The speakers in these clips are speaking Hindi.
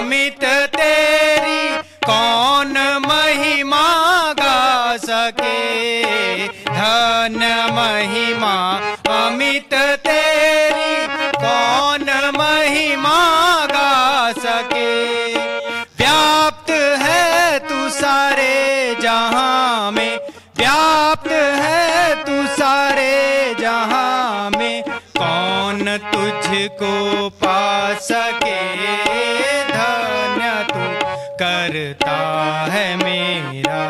अमित तेरी कौन महिमा गा सके। धन्य महिमा अमित तेरी कौन महिमा गा सके। व्याप्त है तू सारे जहां में, व्याप्त है तू सारे जहां में, कौन तुझको पा सके। धन्य तू करता है मेरा।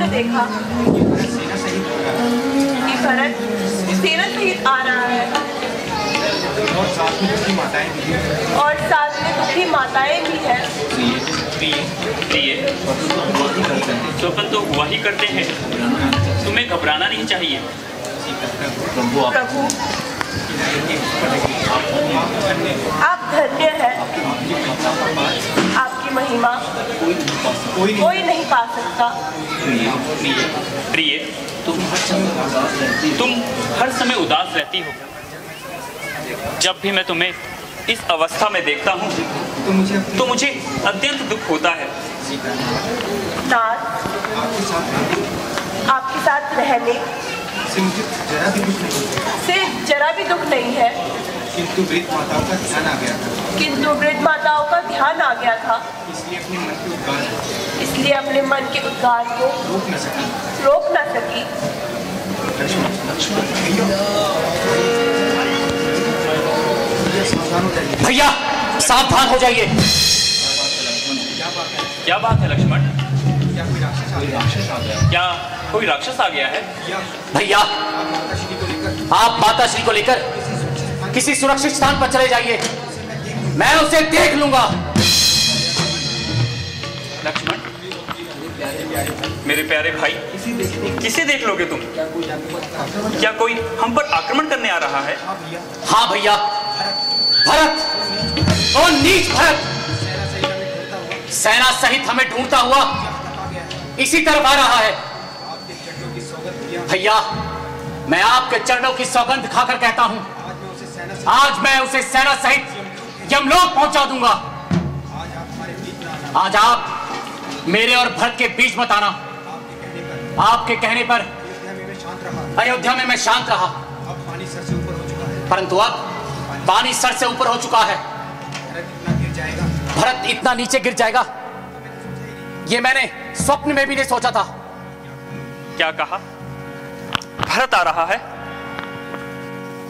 देखा कि भरत सेना सहित आ रहा है और साथ में दुखी माताएं भी हैं। स्वपन तो वही करते हैं, तुम्हें घबराना नहीं चाहिए। प्रभु आप धन्य हैं, आपकी महिमा कोई नहीं पा सकता। प्रिय, तुम हर समय उदास रहती हो। जब भी मैं तुम्हें इस अवस्था में देखता हूँ तो मुझे अत्यंत दुख होता है। नाथ, आपके साथ रहने से जरा भी दुख नहीं है, किंतु वृद्ध माताओं का ध्यान आ गया था। इसलिए अपने मन के उद्गार को रोक न सकी। भैया सावधान हो जाइए। क्या बात है लक्ष्मण? क्या कोई राक्षस आ गया है? भैया आप माता श्री को लेकर किसी सुरक्षित स्थान पर चले जाइए, मैं उसे देख लूंगा। लक्ष्मण, मेरे प्यारे भाई, किसे देख लोगे तुम? क्या कोई हम पर आक्रमण करने आ रहा है? हाँ भैया, भरत, और नीच भरत सेना सहित हमें ढूंढता हुआ इसी तरफ आ रहा है। भैया, मैं आपके चरणों की सौगंध खाकर कहता हूं, आज मैं उसे सेना सहित यमलोक पहुंचा दूंगा। आज आप मेरे और भरत के बीच मत आना। आपके कहने पर अयोध्या में मैं शांत रहा, परंतु अब पानी सर से ऊपर हो चुका है। भरत इतना नीचे गिर जाएगा ये मैंने स्वप्न में भी नहीं सोचा था। क्या कहा? भरत आ रहा है?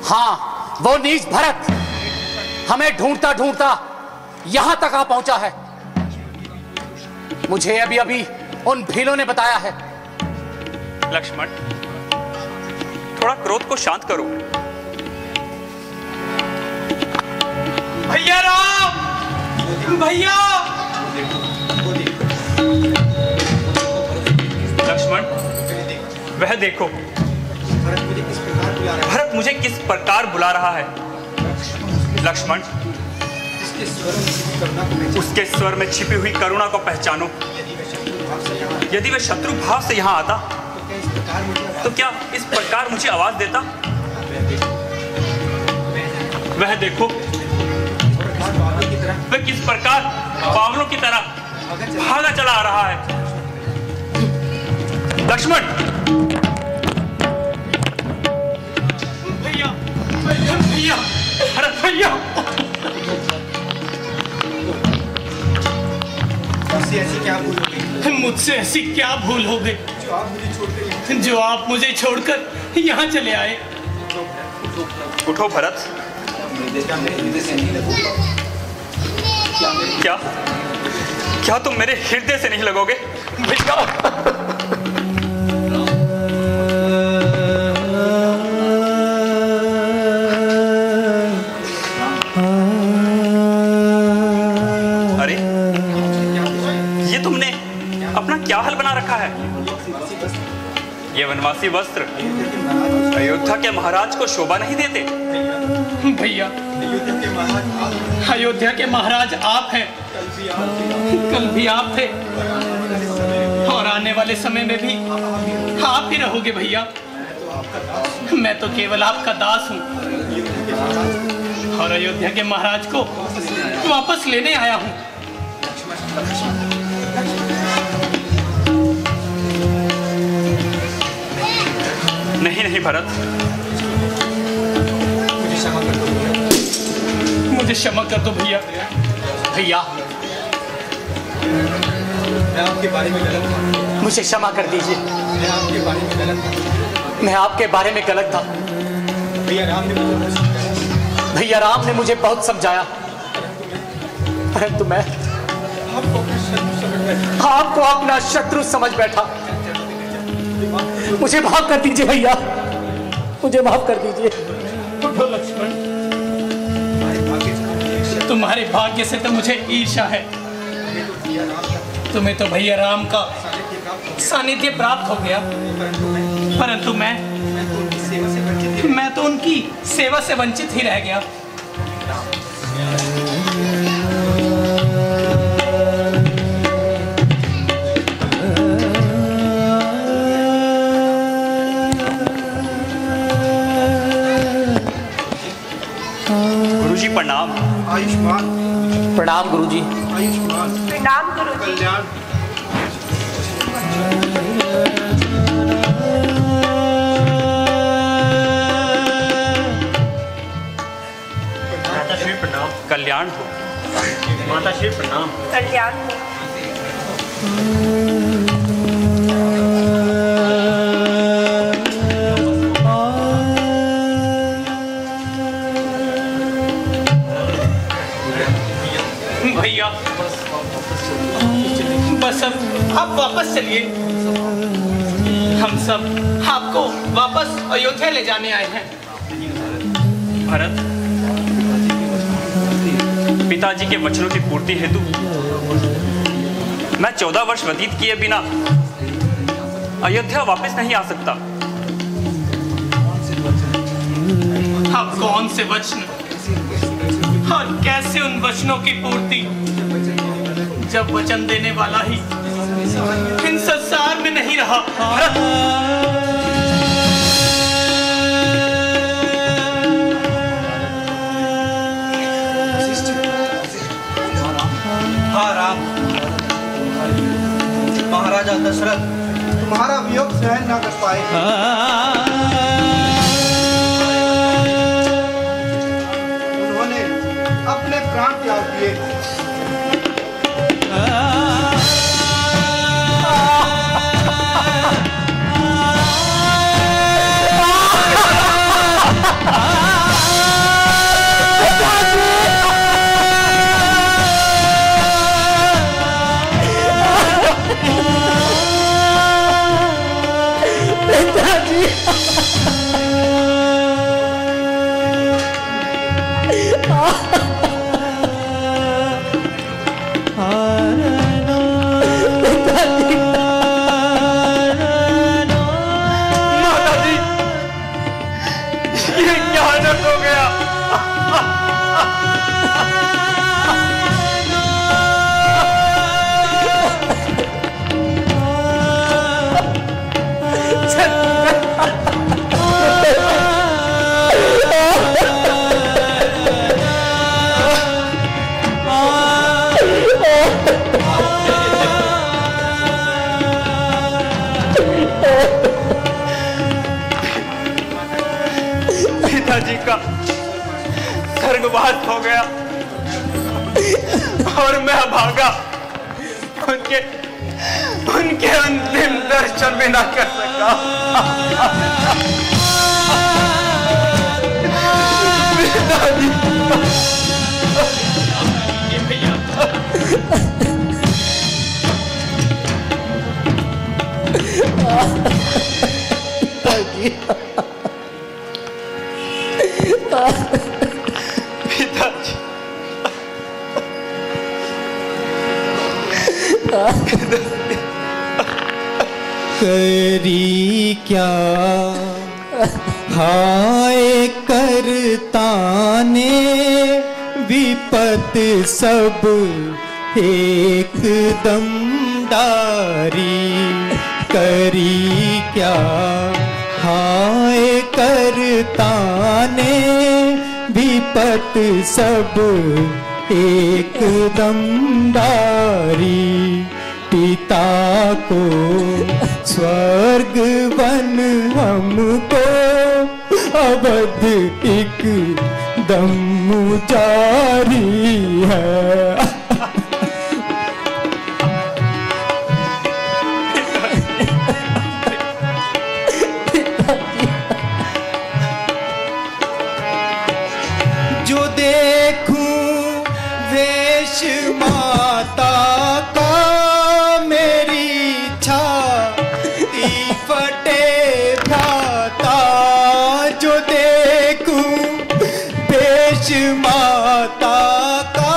हाँ, वो नीच भरत हमें ढूंढता ढूंढता यहां तक आ पहुंचा है। मुझे अभी अभी उन भीलों ने बताया है। लक्ष्मण, थोड़ा क्रोध को शांत करो। भैया राम, भैया। लक्ष्मण, वह देखो, भरत मुझे किस प्रकार बुला रहा है। लक्ष्मण, उसके स्वर में छिपी हुई करुणा को पहचानो। यदि वह शत्रु भाव से यहाँ आता तो क्या इस प्रकार मुझे आवाज देता? वह देखो, वह किस प्रकार बावलों की तरह भागा चला आ रहा है। लक्ष्मण, भैया, भैया, भरत भैया, मुझसे ऐसी क्या भूल हो गई जो आप मुझे छोड़कर यहाँ चले आए? उठो भरत। क्या क्या तुम मेरे हृदय से नहीं लगोगे? अरे, ये तुमने अपना क्या हाल बना रखा है? ये वनवासी वस्त्र अयोध्या के महाराज को शोभा नहीं देते? भैया, अयोध्या के महाराज आप, अयोध्या के महाराज आप हैं, कल भी आप थे और आने वाले समय में भी आप ही रहोगे भैया। मैं तो केवल आपका दास हूँ और अयोध्या के महाराज को वापस लेने आया हूँ। नहीं नहीं भरत, मुझे क्षमा कर दो। मुझे क्षमा कर दो भैया। भैया, मैं आपके बारे में गलत था। मुझे क्षमा कर दीजिए। मैं आपके बारे में गलत था। मैं आपके बारे में गलत था। भैया राम ने मुझे बहुत समझाया। भैया राम ने मुझे बहुत समझाया, परंतु मैं आपको अपना शत्रु समझ बैठा। मुझे माफ कर दीजिए भैया, मुझे माफ कर दीजिए। उठो लक्ष्मण, तुम्हारे भाग्य से तो मुझे ईर्ष्या है। तुम्हें तो भैया राम का सानिध्य प्राप्त हो गया, परंतु मैं तो उनकी सेवा से वंचित ही रह गया। गुरुजी प्रणाम। आयुष्मान। प्रणाम गुरुजी। आयुष्मान। प्रणाम गुरुजी। कल्याण। माता श्री प्रणाम। कल्याण हो। माता श्री प्रणाम। कल्याण हो। भैया बस अब आप वापस चलिए। हम सब आपको वापस अयोध्या ले जाने आए हैं। भरत, पिताजी के वचनों की पूर्ति हेतु मैं 14 वर्ष व्यतीत किए बिना अयोध्या वापस नहीं आ सकता। आप कौन से वचन और कैसे उन वचनों की पूर्ति, जब वचन देने वाला ही इन संसार में नहीं रहा। हाँ राम, महाराजा दशरथ तुम्हारा वियोग सहन न कर पाए। उन्होंने अपने प्राण त्याग दिए। पिताजी का स्वर्गवास हो गया और मैं भागा। उनके अंतिम दर्शन भी ना कर सका। पिताजी करी क्या हाय करताने विपत सब एकदम डारी, करी क्या हाय करताने विपत सब एकदम डारी। पिता को स्वर्ग वन हमको अवध एक दम जारी है। जो देखूं वेश माता का मेरी छाती फटे भ्राता। जो देखूं वेश माता का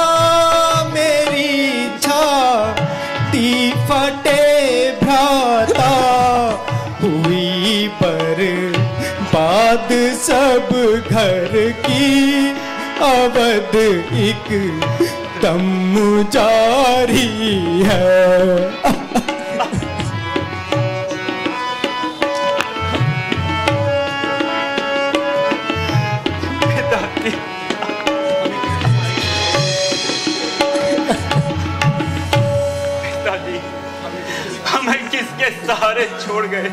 मेरी छाती फटे भ्राता। हुई बर्बाद सब घर की अवध एक दम जारी है। पिताजी, हमें किसके सहारे छोड़ गए?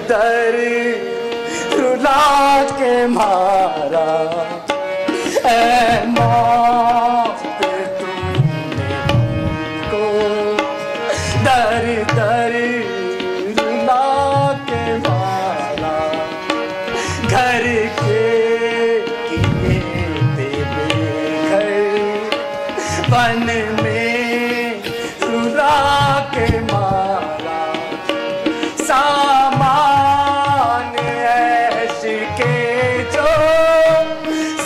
दर रुला के मारा ऐ मौत तुमने हमको दर दर रुला के मारा। घर के किए थे बेघर वन में रुला के मारा। सामान ऐश के जो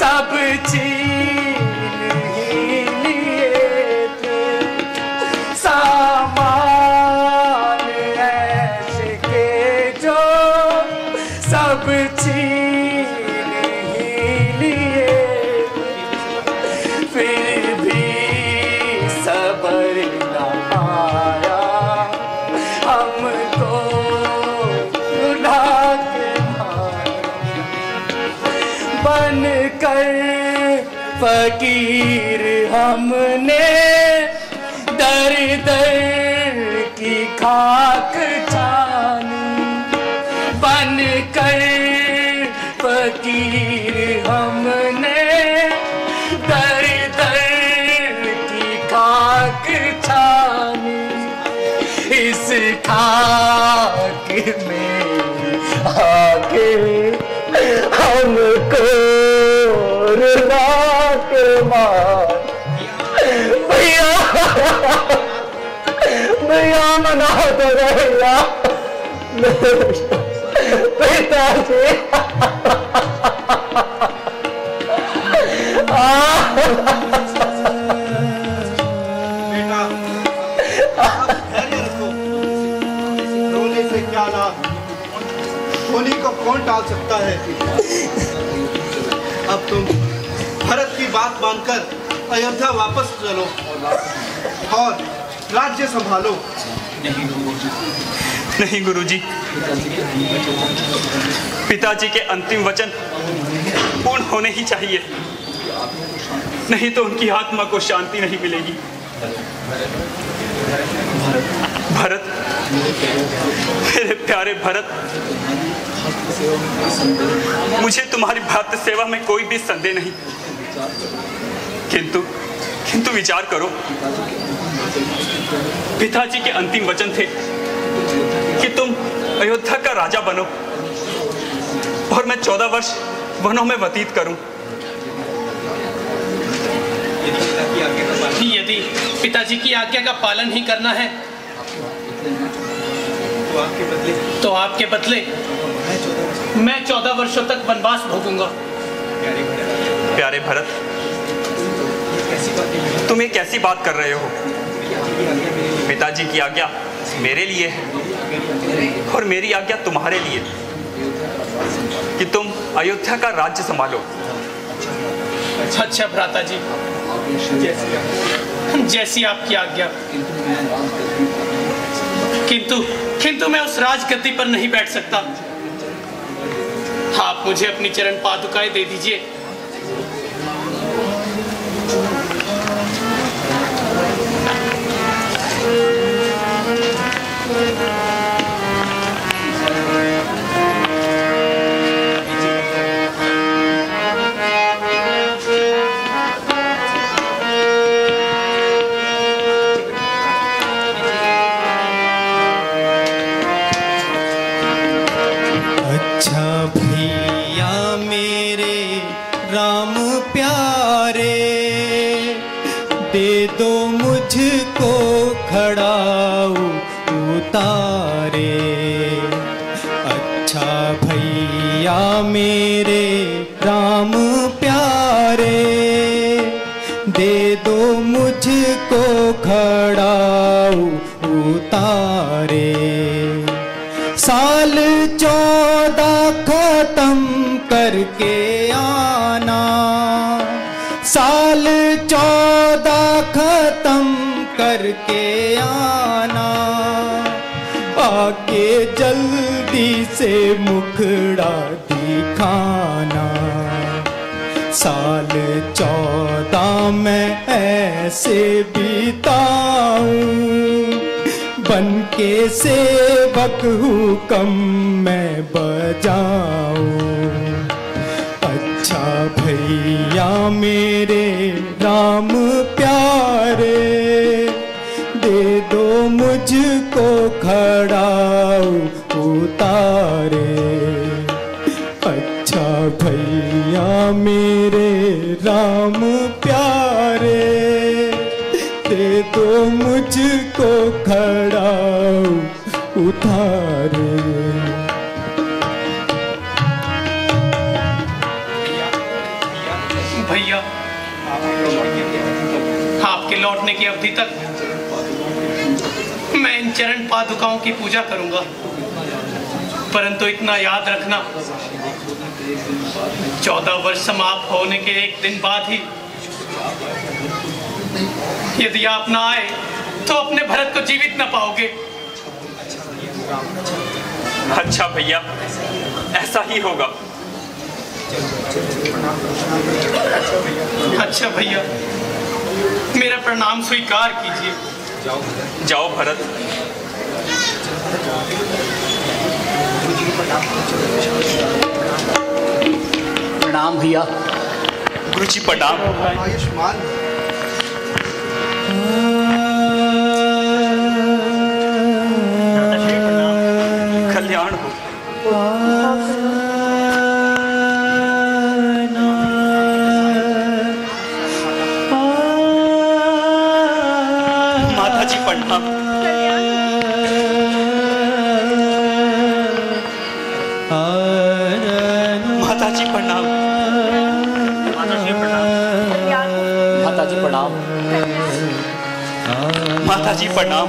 सब छीन ही लिए थे। सामान ऐश के जो सब छीन ही लिए थे। फिर भी सबर न आया हमको बन कर फकीर हमने दर दर की खाक छानी। बन कर फकीर हमने दर दर की खाक छानी। इस खाक में आके हमको रुला के मार। भैया भैया मना तो भैया पिताजी। बेटा आप धैर्य रखो, रोने से क्या लाभ, होली को कौन टाल सकता है। अब तुम भरत की बात मानकर अयोध्या वापस चलो और राज्य संभालो। नहीं गुरुजी, पिताजी के अंतिम वचन पूर्ण होने ही चाहिए, नहीं तो उनकी आत्मा को शांति नहीं मिलेगी। भरत, मेरे प्यारे भरत, मुझे तुम्हारी भक्त सेवा में कोई भी संदेह नहीं, किंतु विचार करो, पिताजी के अंतिम वचन थे कि तुम अयोध्या का राजा बनो और मैं 14 वर्ष वनों में व्यतीत करूं। यदि पिताजी की आज्ञा का पालन ही करना है तो आपके बदले मैं 14 वर्षों तक वनवास भोगूंगा। प्यारे भरत, तुम एक कैसी बात कर रहे हो? पिताजी की आज्ञा मेरे लिए है और मेरी आज्ञा तुम्हारे लिए कि तुम अयोध्या का राज्य संभालो। अच्छा भ्राता जी, जैसी आपकी आज्ञा। किंतु मैं उस राजगद्दी पर नहीं बैठ सकता। आप मुझे अपनी चरण पादुकाएं दे दीजिए। मेरे राम प्यारे, दे दो मुझको खड़ाऊ उतारे। साल 14 खत्म करके आना, साल 14 खत्म करके आना, आके जल्दी से मुखड़ा दिखाना। साल 14 मैं ऐसे बिताऊं, बन के सेवक हुक्म मैं बजाऊं। अच्छा भैया मेरे राम प्यारे, दे दो मुझको खड़ाऊ उतारे। अच्छा भैया मेरे राम प्यारे, दे दो मुझको खड़ाऊ उतारे। भैया, आपके लौटने की अवधि तक मैं इन चरण पादुकाओं की पूजा करूंगा। परंतु इतना याद रखना, 14 वर्ष समाप्त होने के एक दिन बाद ही यदि आप ना आए तो अपने भरत को जीवित न पाओगे। अच्छा भैया, ऐसा ही होगा। अच्छा भैया, मेरा प्रणाम स्वीकार कीजिए। जाओ भरत। प्रणाम भैया। गुरु जी प्रणाम। आयुष्मान। कल्याण हो। माता जी प्रणाम। माता जी प्रणाम। माता जी प्रणाम। माता जी प्रणाम।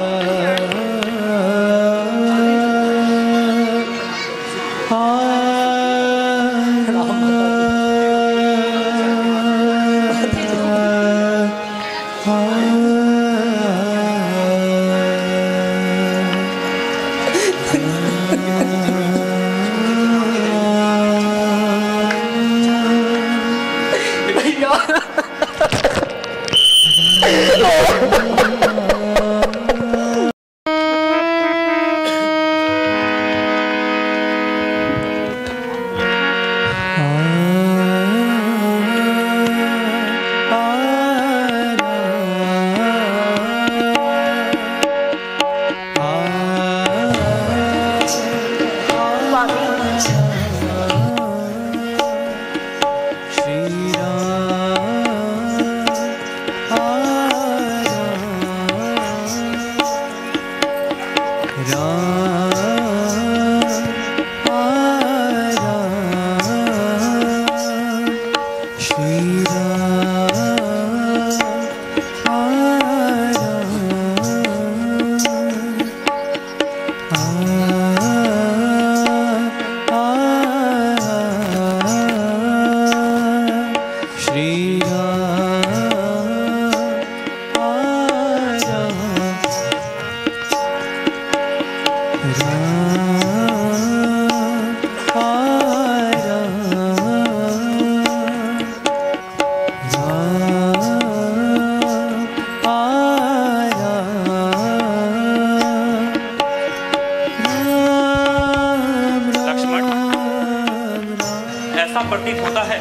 प्रतीत होता है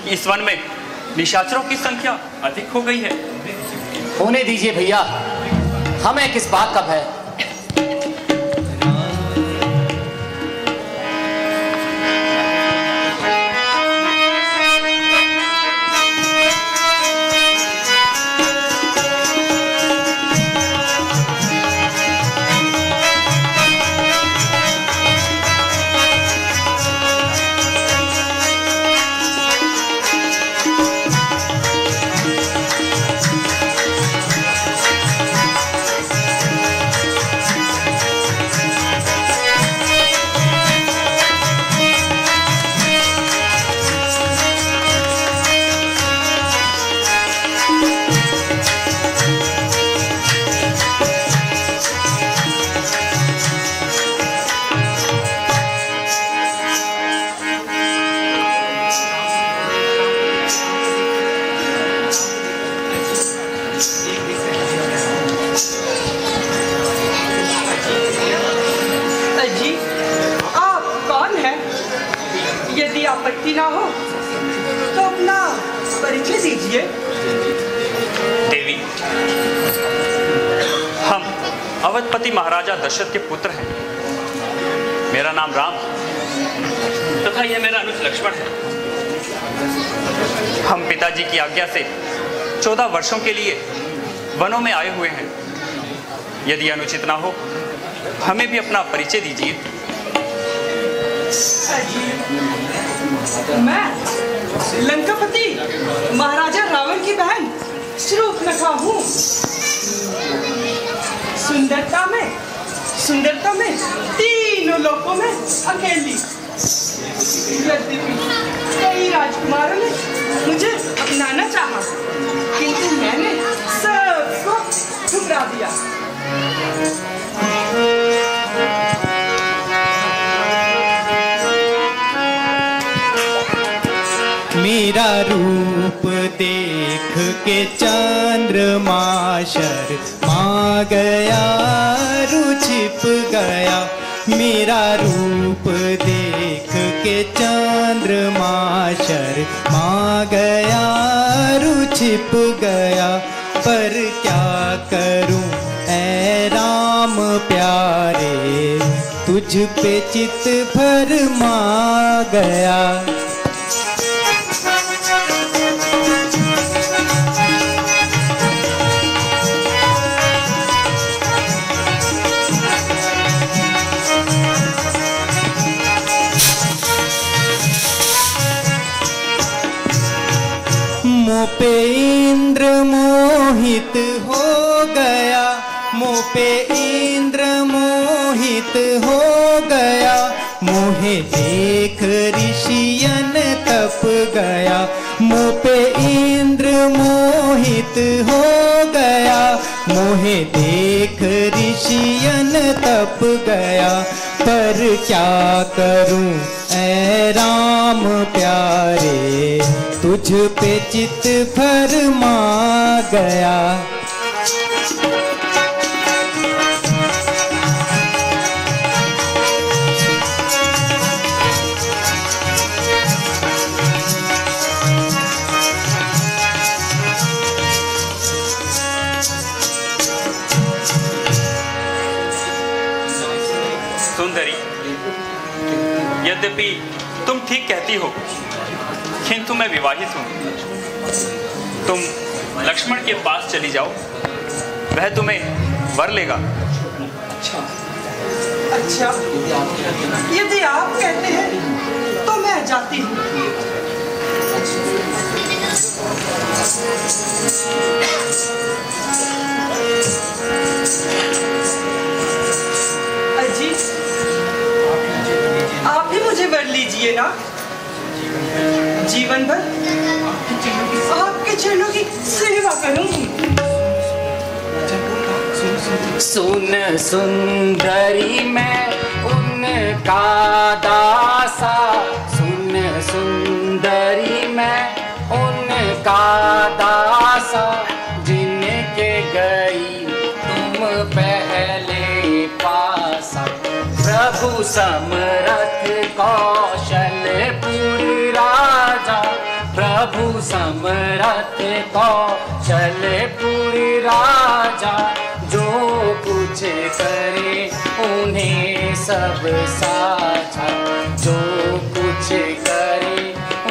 कि इस वन में निशाचरों की संख्या अधिक हो गई है। होने दीजिए भैया, हमें किस बात का भय। आपत्ति ना हो तो अपना परिचय दीजिए। देवी, हम अवधपति महाराजा दशरथ के पुत्र हैं। मेरा नाम राम तथा यह मेरा अनुज लक्ष्मण है। हम पिताजी की आज्ञा से 14 वर्षों के लिए वनों में आए हुए हैं। यदि अनुचित ना हो, हमें भी अपना परिचय दीजिए। मैं लंकापति महाराजा रावण की बहन शूर्पणखा हूँ। सुंदरता में तीनों लोकों में अकेली। यद्यपि कई राजकुमारों ने मुझे अपनाना चाहा, किंतु मैंने सबको ठुकरा दिया। मेरा रूप देख के चंद्रमा शर्मा गया, छिप गया। मेरा रूप देख के चंद्रमा शर्मा गया, छिप गया। पर क्या करूं ऐ राम प्यारे, तुझ पे चित फरमा गया। मुँह पे इंद्र मोहित हो गया, मुँह पे इंद्र मोहित हो गया। मोहे देख ऋषियन तप गया, मुँह पे इंद्र मोहित हो गया। मोहे देख ऋषियन तप गया। पर क्या करूं ऐ राम प्यारे, तुझ पे चित फरमा गया। सुंदरी, यद्यपि तुम ठीक कहती हो, किंतु मैं विवाहित हूँ। तुम लक्ष्मण के पास चली जाओ, वह तुम्हें वर लेगा। अच्छा, यदि आप कहते हैं तो मैं जाती हूँ। अजी, आप ही मुझे वर लीजिए ना। जीवन भर आपके चरणों की सेवा करूंगी। सुन सुंदरी मैं उनका दासा, सुन सुंदरी मैं उनका दासा। जिनके गई तुम पहले पासा, प्रभु समरथ कौशलपुर राजा, प्रभु समरथ कौशलपुर राजा, जो कुछ करे उन्हें सब साझा, जो कुछ करे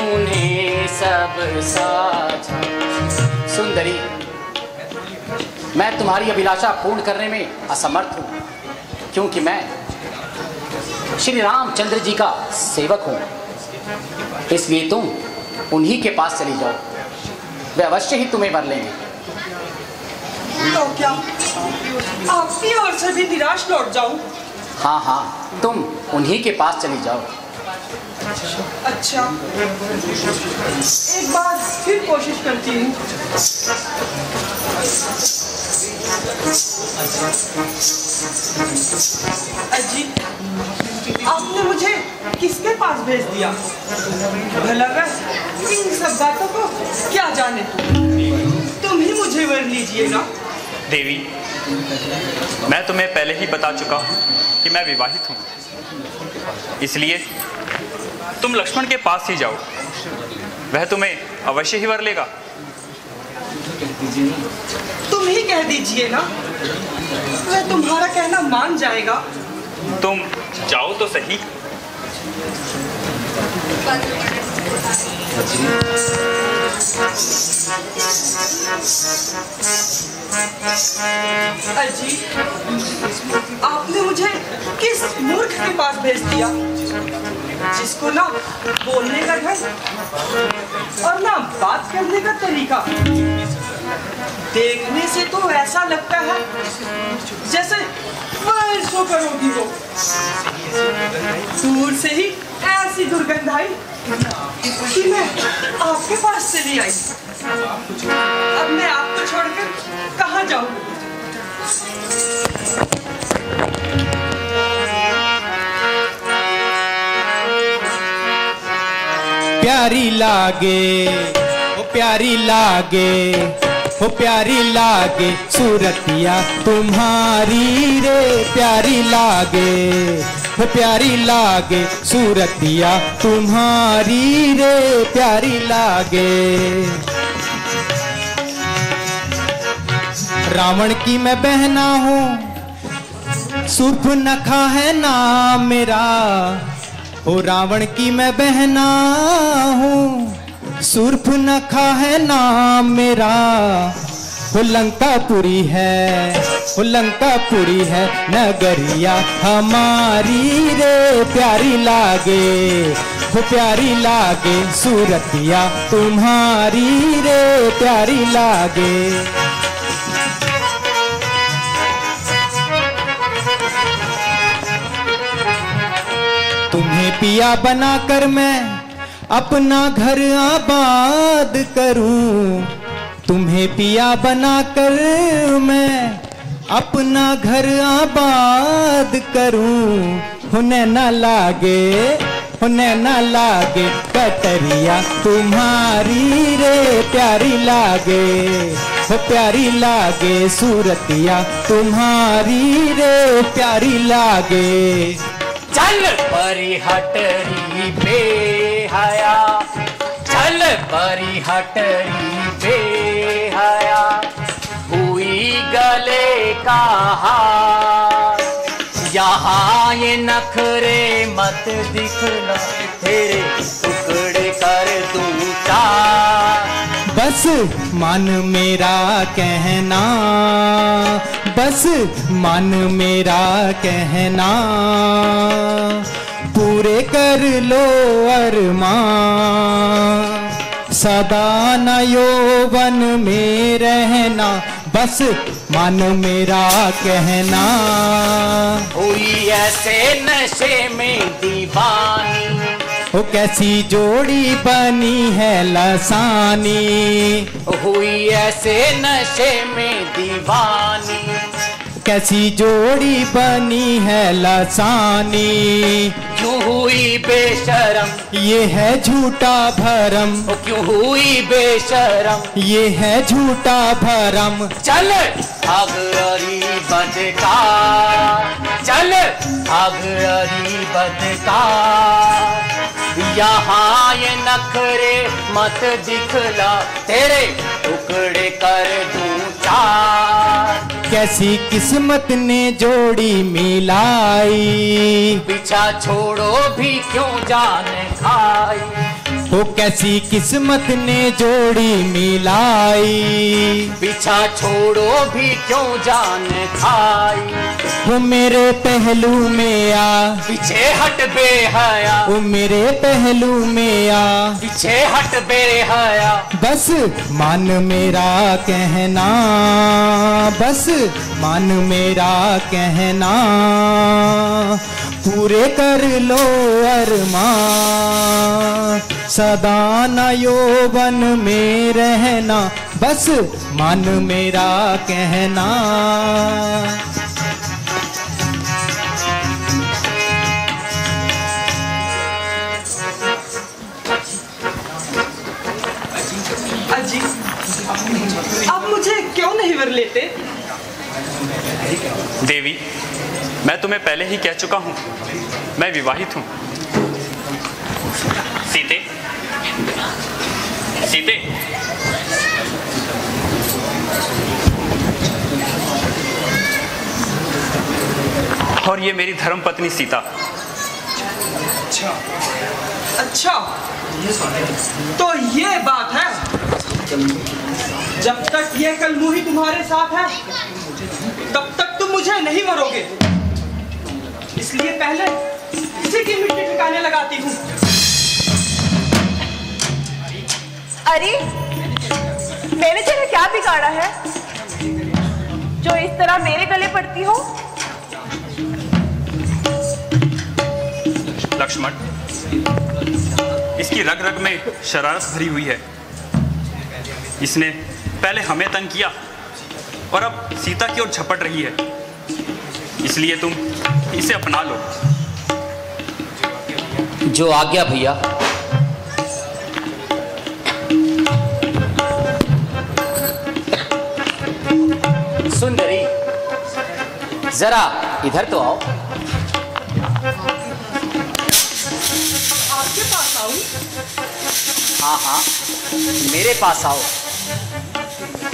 उन्हें सब साझा। सुंदरी, मैं तुम्हारी अभिलाषा पूर्ण करने में असमर्थ हूँ, क्योंकि मैं श्री रामचंद्र जी का सेवक हूँ। इसलिए तुम उन्हीं के पास चली जाओ, वे अवश्य ही तुम्हें वर लेंगे। तो क्या आपकी ओर से भी निराश लौट जाऊं? हाँ हाँ, तुम उन्हीं के पास चली जाओ। अच्छा, एक बार फिर कोशिश करती हूँ। अजी, आपने मुझे किसके पास भेज दिया? भला मैं इन सब बातों को क्या जाने तुम ही मुझे वर लीजिएगा। देवी, मैं तुम्हें पहले ही बता चुका हूँ कि मैं विवाहित हूँ, इसलिए तुम लक्ष्मण के पास ही जाओ, वह तुम्हें अवश्य ही वर लेगा। तुम ही कह दीजिए ना, वह तुम्हारा कहना मान जाएगा। तुम जाओ तो सही। अजी, आपने मुझे किस मूर्ख के पास भेज दिया, जिसको ना बोलने का ढंग और ना बात करने का तरीका। देखने से तो ऐसा लगता है जैसे वर्षों करोगी वो। दूर से ही ऐसी दुर्गंध आई कि मैं आपके पास चली आई। अब मैं आपको छोड़कर कहाँ जाऊँ? प्यारी लागे, ओ प्यारी लागे, ओ प्यारी लागे सूरतिया तुम्हारी रे, प्यारी लागे, ओ प्यारी लागे सूरतिया तुम्हारी रे, प्यारी लागे। रावण की मैं बहना हूँ, सूर्पनखा है नाम मेरा, ओ रावण की मैं बहना हूँ, सूर्पनखा है नाम मेरा। वो लंकापुरी है, वो लंकापुरी है नगरिया हमारी रे, प्यारी लागे, वो प्यारी लागे सूरतिया तुम्हारी रे, प्यारी लागे। तुम्हें पिया बनाकर मैं अपना घर आबाद करूं, तुम्हें पिया बनाकर मैं अपना घर आबाद करूं। हुने न लागे, हुने न लागे कटरिया तुम्हारी रे, प्यारी लागे, हो प्यारी लागे सूरतिया तुम्हारी रे, प्यारी लागे। चल परिहटरी पे हया, चल परिहटरी पे हया, हुई गले का हार, यहाँ ये नखरे मत दिखना, तेरे टुकड़े कर दूं चार। बस मन मेरा कहना, बस मन मेरा कहना, पूरे कर लो अरमान, सदा न यौवन में रहना, बस मन मेरा कहना। हुई ऐसे नशे में दीवानी, ओ कैसी जोड़ी बनी है लसानी, हुई ऐसे नशे में दीवानी, कैसी जोड़ी बनी है लसानी। क्यों हुई बेशरम, ये है झूठा भरम, क्यों हुई बेशरम, ये है झूठा भरम। चल अगरी बदकार, चल अगरी बदका, यहाँ ये नखरे मत दिखला, तेरे टुकड़े कर दूं चार। कैसी किस्मत ने जोड़ी मिलाई, पीछा छोड़ो भी क्यों जान खाई। वो कैसी किस्मत ने जोड़ी मिलाई, पीछा छोड़ो भी क्यों जान खाई। वो मेरे पहलू में आ, पीछे हट बेहया, वो मेरे पहलू में आ, पीछे हट बेहया। बस मान मेरा कहना, बस मान मेरा कहना, पूरे कर लो अरमान, सदा न यौवन में रहना, बस मान मेरा कहना। अजी, आप मुझे क्यों नहीं वर लेते? देवी, मैं तुम्हें पहले ही कह चुका हूं, मैं विवाहित हूं। सीते, सीते, और ये मेरी धर्म पत्नी सीता। अच्छा, तो ये बात है। जब तक ये कलमुही तुम्हारे साथ है, तब तक तुम मुझे नहीं मरोगे। इसलिए पहले इसी की मिट्टी ठिकाने लगाती हूँ। अरे, मैंने तेरा क्या बिगाड़ा है जो इस तरह मेरे गले पड़ती हो? लक्ष्मण, इसकी रग रग में शरारत भरी हुई है। इसने पहले हमें तंग किया और अब सीता की ओर झपट रही है, इसलिए तुम इसे अपना लो। जो आज्ञा भैया। सुंदरी, जरा इधर तो आओ। आपके पास आऊं? हाँ हाँ, मेरे पास आओ।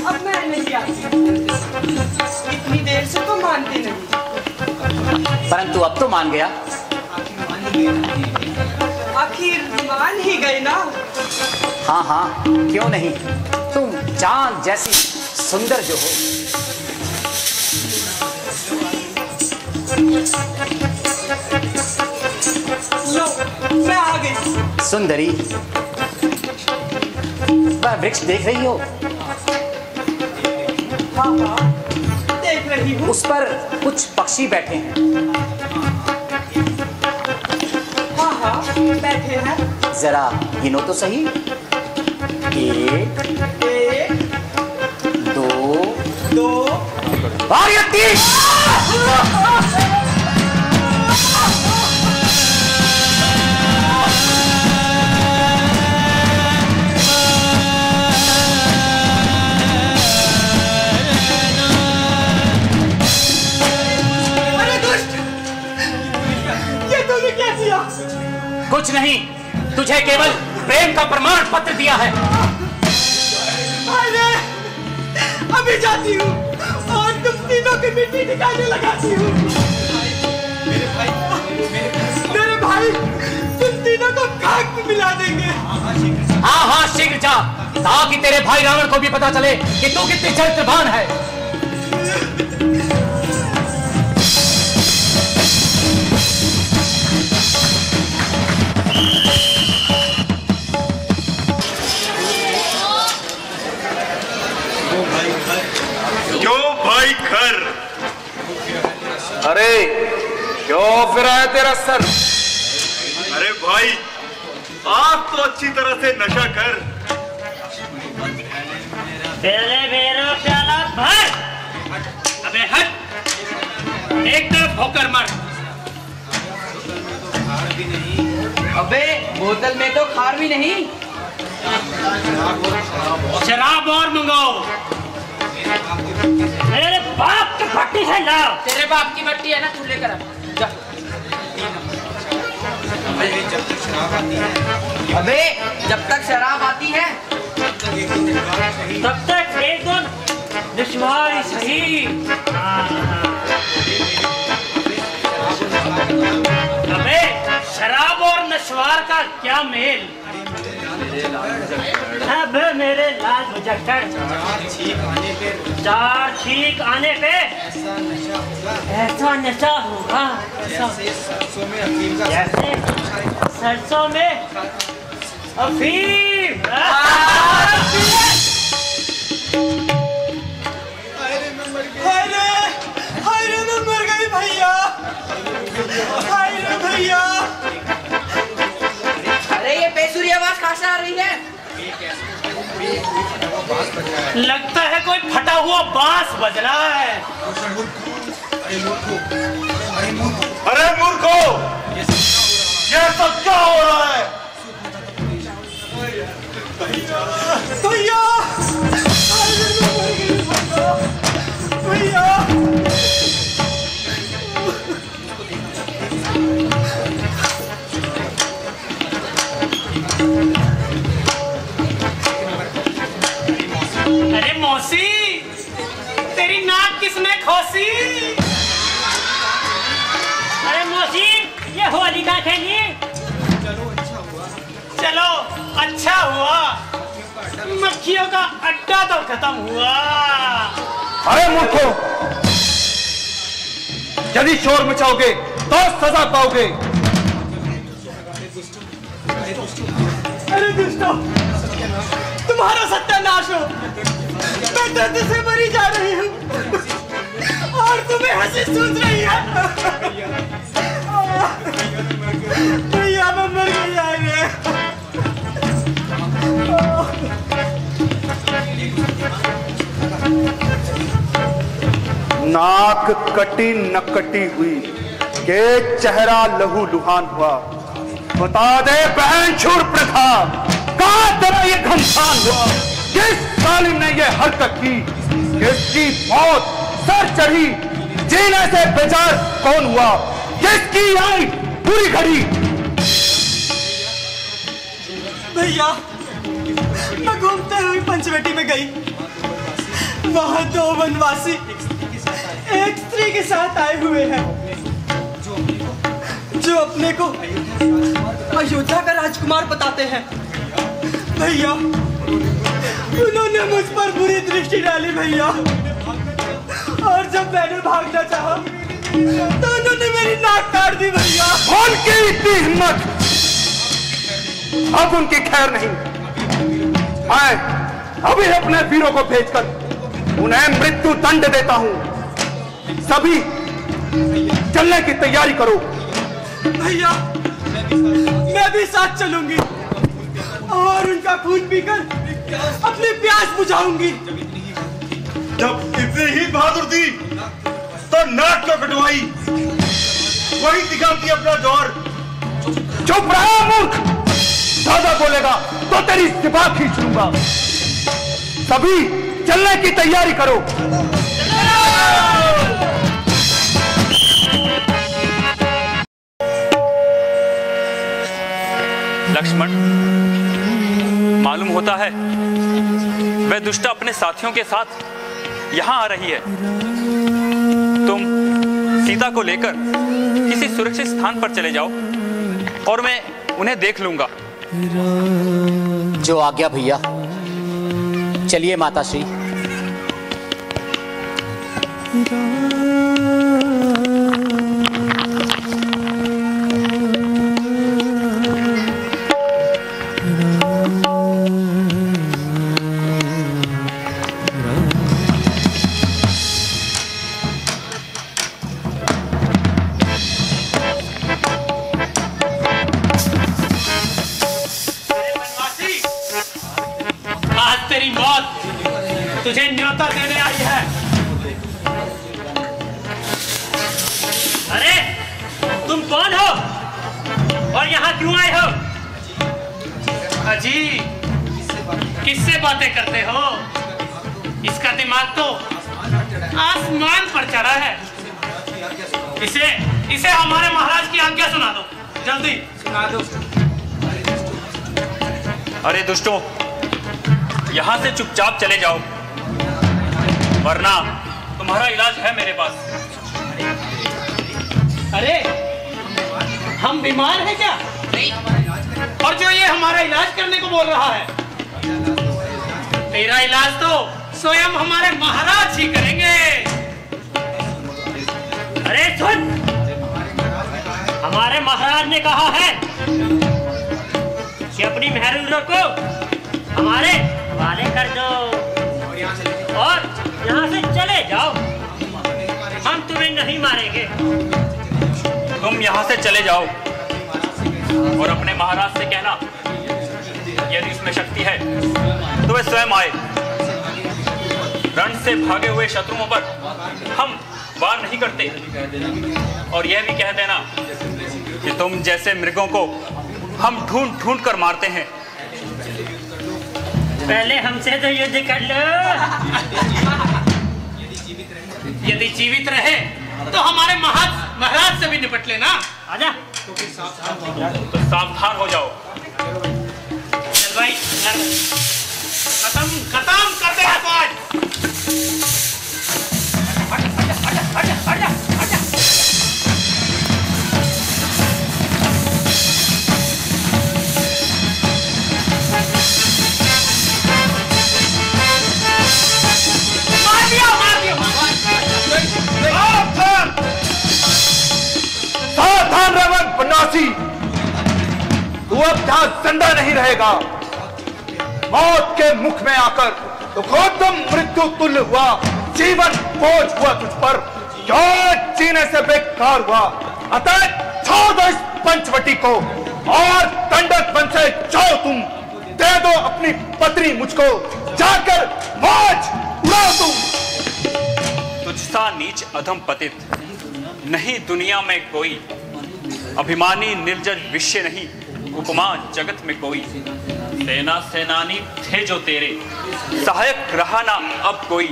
अब मैं नहीं आती। इतनी देर से तो मानते नहीं, परंतु अब तो मान गया। आखिर मान ही गए ना। हाँ हाँ, क्यों नहीं, तुम चांद जैसी सुंदर जो हो। लो, मैं आ गई। सुंदरी, वह वृक्ष देख रही हो? हाँ हाँ, देख रही हूँ। उस पर कुछ पक्षी बैठे हैं। हाँ हाँ, बैठे हैं। जरा गिनो तो सही। एक, दो, और ये तीन। कुछ नहीं, तुझे केवल प्रेम का प्रमाण पत्र दिया है। अरे, अभी जाती हूँ और तुम तीनों की मिट्टी निकालने लगाती हूँ। मेरे भाई तुम तीनों को खाक में मिला देंगे। हाँ हाँ, शीघ्र जा, ताकि तेरे भाई रावण को भी पता चले कि तू कितनी चरित्रवान है। भाई खर, अरे क्यों फिर आया तेरा सर? अरे भाई, आप तो अच्छी तरह से नशा कर। पहले मेरा प्याला भर। अबे हट, एक तरफ होकर मर। अबे बोतल में तो खार भी नहीं। शराब और मंगाओ। मेरे बाप के भट्टी से लाओ। तेरे बाप की भट्टी है ना, तू लेकर आ जा। अबे जब तक शराब आती है तब तक एक दो नशवार सही। अबे शराब और नशवार का क्या मेल? अब मेरे लाल मुजफ्फर, 4 छींक आने पे ऐसा नशा होगा जैसे सरसों में अफीम। हाय रे मैं मर गई भैया, हाय रे भैया। अरे ये बेसुरी आवाज कहाँ से आ रही है? लगता है कोई फटा हुआ बांस बज रहा है। अरे मूर्खो, ये सब क्या हो रहा है? भैया भैया अरे मौसी, तेरी नाक किसने खोसी? अरे मौसी, ये होली का खेलिए। चलो अच्छा हुआ, मक्खियों का अड्डा तो खत्म हुआ। अरे मूर्खों, यदि शोर मचाओगे तो सजा पाओगे। अरे दुष्टों, तुम्हारा सत्यानाश हो। मैं दर्द से मरी जा रही हूँ और तुम्हें हंसी सूझ रही है। भैया मैं मर गई यार। नाक कटी न कटी हुई के चेहरा लहू लुहान हुआ। बता दे बहन छुर प्रथा, कहां तेरा ये घमसान हुआ? किस जालिम ने ये हरकत की, किसकी मौत सर चढ़ी, जीने से बेजार कौन हुआ, किसकी आई पूरी घड़ी? भैया मैं घूमते हुए पंचवटी में गई, वहां 2 वनवासी एक स्त्री के साथ आए हुए हैं जो अपने को अयोध्या का राजकुमार बताते हैं। भैया उन्होंने मुझ पर बुरी दृष्टि डाली भैया, और जब मैंने भागना चाहा तो उन्होंने मेरी नाक काट दी भैया। उनकी इतनी हिम्मत, अब उनकी खैर नहीं। मैं अभी अपने वीरों को भेजकर उन्हें मृत्यु दंड देता हूं। सभी चलने की तैयारी करो। भैया मैं भी साथ चलूंगी और उनका खून पीकर अपनी प्यास बुझाऊंगी। जब इतनी ही बहादुर थी तो नाक क्यों कटवाई? वही दिखाती अपना जोर। चुप रहो मूर्ख, ज्यादा बोलेगा तो तेरी सिपा खींच लूंगा। सभी चलने की तैयारी करो। लक्ष्मण, मालूम होता है वह दुष्टा अपने साथियों के साथ यहां आ रही है। तुम सीता को लेकर किसी सुरक्षित स्थान पर चले जाओ और मैं उन्हें देख लूंगा। जो आज्ञा भैया। चलिए माताश्री। तेरी मौत तुझे न्योता देने आई है। अरे तुम कौन हो और यहाँ क्यों आए हो? अजी किससे बातें करते हो? इसका दिमाग तो आसमान पर चढ़ा आया है। इसे हमारे महाराज की आज्ञा सुना दो, जल्दी सुना दो। अरे दुष्टों, यहां से चुपचाप चले जाओ, वरना तुम्हारा इलाज है मेरे पास। अरे हम बीमार हैं क्या? और जो ये हमारा इलाज करने को बोल रहा है? तेरा इलाज तो स्वयं हमारे महाराज ही करेंगे। अरे सुन, हमारे महाराज ने कहा है कि अपनी महरूरों को हमारे हवाले कर दो और यहाँ से चले जाओ, हम तुम्हें नहीं मारेंगे। तुम यहाँ से चले जाओ और अपने महाराज से कहना यदि उसमें शक्ति है तो वे स्वयं आए। रण से भागे हुए शत्रुओं पर हम वार नहीं करते। और यह भी कह देना कि तुम जैसे मृगों को हम ढूंढ ढूंढ कर मारते हैं। पहले हमसे तो युद्ध कर लो। यदि जीवित रहे तो हमारे महाराज से भी निपट लेना। आजा। तो सावधान हो जाओ। चल भाई, खत्म कर दे आज। सावधान रह बनासी, तू अब जहां जिंदा नहीं रहेगा। मौत के मुख में आकर तो गौतम मृत्यु तुल्य हुआ, जीवन बोझ हुआ तुझ पर, जो जीने से बेकार हुआ। अतः छोड़ दो इस पंचवटी को और दंडक बन से जाओ तुम। दे दो अपनी पत्नी मुझको, जाकर मौज उड़ाओ तुम। तुझसा नीच अधम पतित नहीं दुनिया में कोई, अभिमानी निर्जन विषय नहीं उपमा जगत में कोई। सेना सेनानी थे जो तेरे, सहायक रहा ना अब कोई।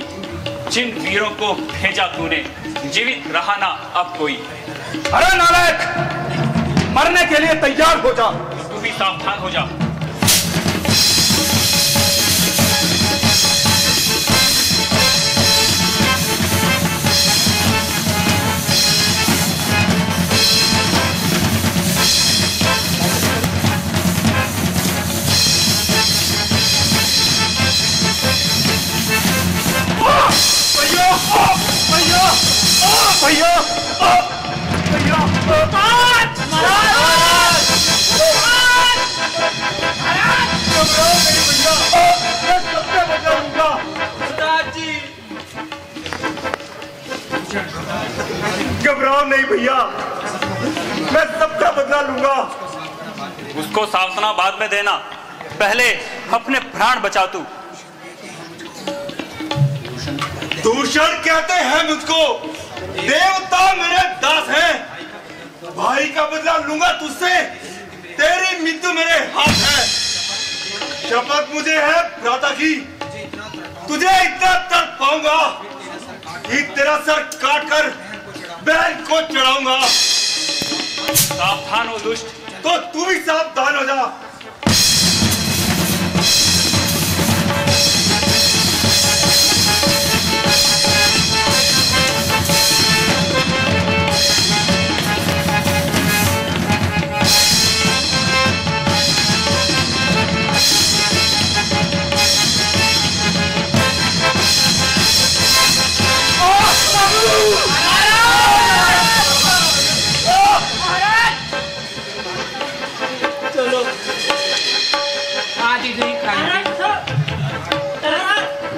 जिन वीरों को भेजा तूने, जीवित रहा ना अब कोई। अरे नालायक, मरने के लिए तैयार हो जा। तू भी सावधान हो जा। भैया भैया घबराओ नहीं भैया, मैं सबका बदला लूंगा। उसको सांत्वना बाद में देना, पहले अपने प्राण बचा तू। दूषण कहते हैं मुझको, देवता मेरे दास हैं। भाई का बदला लूंगा तुझसे, तेरी मृत्यु मेरे हाथ है। शपथ मुझे है भ्राता की, तुझे इतना तड़प पाऊंगा कि तेरा सर काट कर बैल को चढ़ाऊंगा। सावधान हो दुष्ट। तो तू भी सावधान हो जा।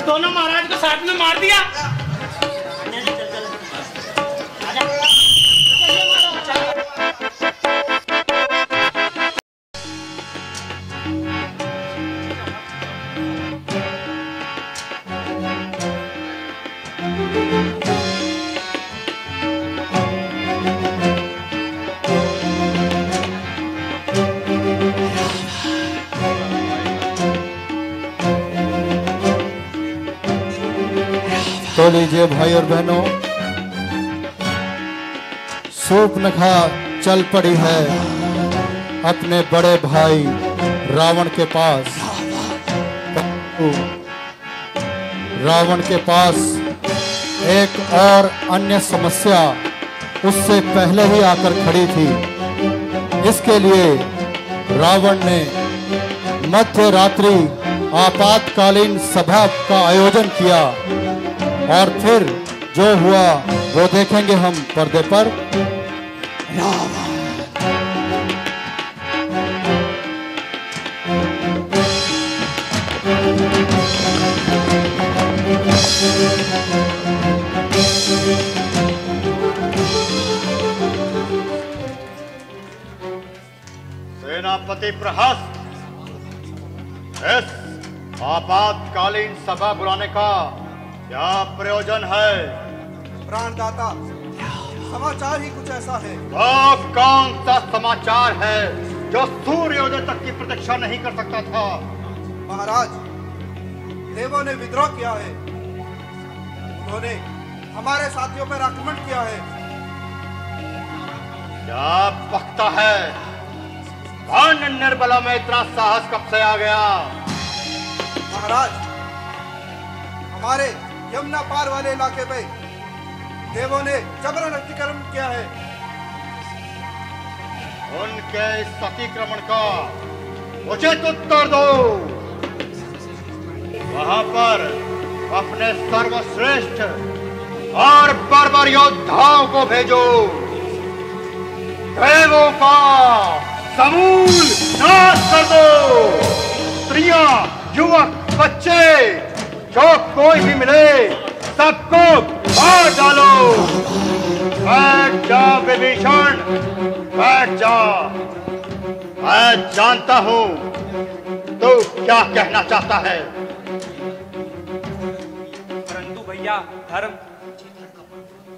दोनों महाराज को साथ में मार दिया। तो लीजिए भाई और बहनों, शूर्पणखा चल पड़ी है अपने बड़े भाई रावण के पास। रावण के पास एक और अन्य समस्या उससे पहले ही आकर खड़ी थी। इसके लिए रावण ने मध्य रात्रि आपातकालीन सभा का आयोजन किया और फिर जो हुआ वो देखेंगे हम पर्दे पर। सेनापति प्रहस्त, इस आपातकालीन सभा बुलाने का क्या प्रयोजन है? प्राणदाता, समाचार ही कुछ ऐसा है। वो कौन सा समाचार है जो सूर्योदय तक की प्रतीक्षा नहीं कर सकता था? महाराज, देवों ने विद्रोह किया है। उन्होंने हमारे साथियों पर आक्रमण किया है। क्या बकता है? कौन निर्बला में इतना साहस कब से आ गया? महाराज, हमारे यमुना पार वाले इलाके में देवों ने जबरन अतिक्रमण किया है। उनके इस अतिक्रमण का उचित उत्तर दो। वहां पर अपने सर्वश्रेष्ठ और बर्बर योद्धाओं को भेजो। देवों का समूल नाश कर दो। स्त्रियां, युवक, बच्चे, जो कोई भी मिले सबको मार डालो। बैठ जा विभीषण, बैठ जा। मैं जानता हूं तू क्या कहना चाहता है। परंतु भैया, धर्म।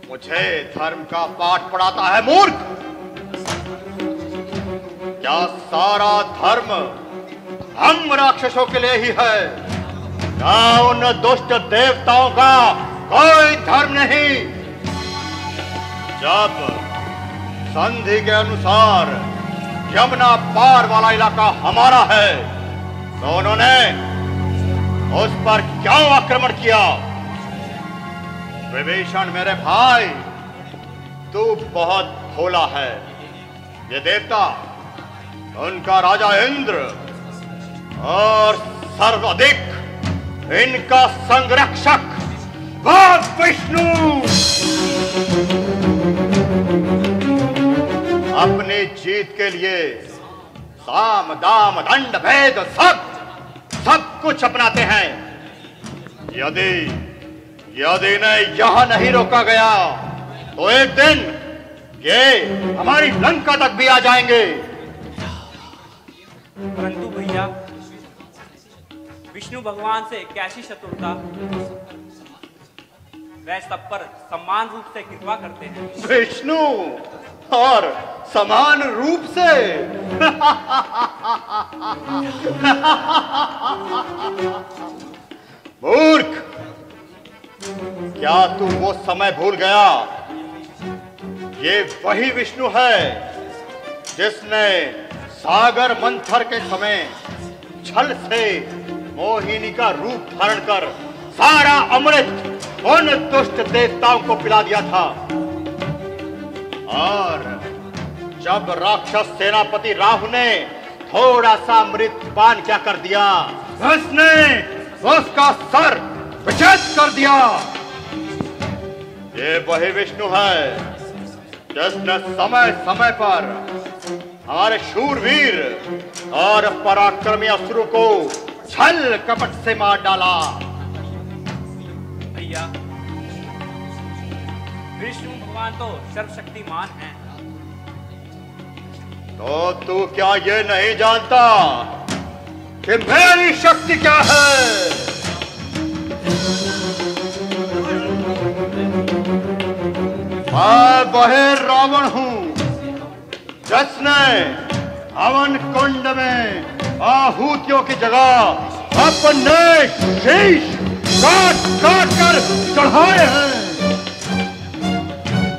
मुझे धर्म का पाठ पढ़ाता है मूर्ख? क्या सारा धर्म हम राक्षसों के लिए ही है? क्या उन दुष्ट देवताओं का कोई धर्म नहीं? जब संधि के अनुसार यमुना पार वाला इलाका हमारा है तो उन्होंने उस पर क्यों आक्रमण किया? विभीषण मेरे भाई, तू बहुत भोला है। ये देवता, उनका राजा इंद्र और सर्वाधिक इनका संरक्षक विष्णु अपनी जीत के लिए साम दाम दंड भेद सब कुछ अपनाते हैं। यदि इन्हें यहां नहीं रोका गया तो एक दिन ये हमारी लंका तक भी आ जाएंगे। परंतु भैया, विष्णु भगवान से कैसी शत्रुता? वह सब पर समान रूप से कृपा करते हैं। विष्णु और समान रूप से मूर्ख, क्या तू वो समय भूल गया? ये वही विष्णु है जिसने सागर मंथर के समय छल से मोहिनी का रूप धारण कर सारा अमृत उन दुष्ट देवताओं को पिला दिया था। और जब राक्षस सेनापति राहु ने थोड़ा सा अमृत पान क्या कर दिया, उसने उसका सर विच्छेद कर दिया। ये वही विष्णु है जिसने समय समय पर हमारे शूरवीर और पराक्रमी असुरों को छल कपट से मार डाला। भैया, विष्णु भगवान तो सर्वशक्तिमान हैं। तो तू क्या ये नहीं जानता कि मेरी शक्ति क्या है? मैं वही रावण हूं जिसने हवन कुंड में आहूतियों की जगह अपने शीश काट काट कर चढ़ाए हैं।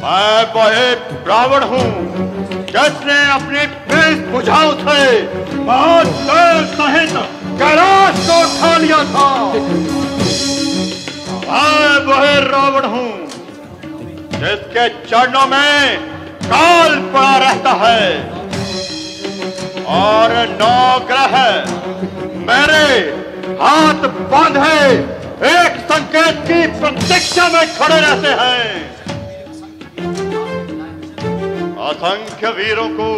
मैं वही रावण हूँ जिसने अपनी वेशभूषाओं से महादेव सहित कैलाश को उठा लिया था। मैं वही रावण हूँ जिसके चरणों में काल पड़ा रहता है और 9 ग्रह मेरे हाथ बांधे एक संकेत की प्रतीक्षा में खड़े रहते हैं। असंख्य वीरों को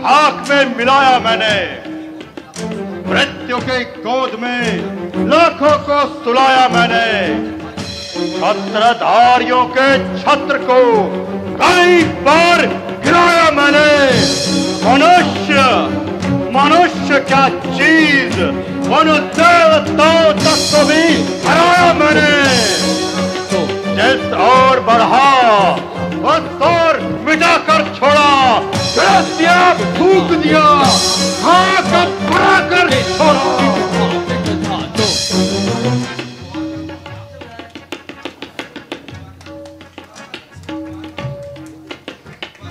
हाथ में मिलाया मैंने, मृत्यु की गोद में लाखों को सुलाया मैंने, छत्रधारियों के छत्र को कई बार गिराया मैंने। मनुष्य क्या चीज, उन देवताओं तक को भी हराया मैंने। जिस और बढ़ा उस और मिटा कर छोड़ा, दिया फूक दिया, हाँ कब बढ़ा कर छोड़ा।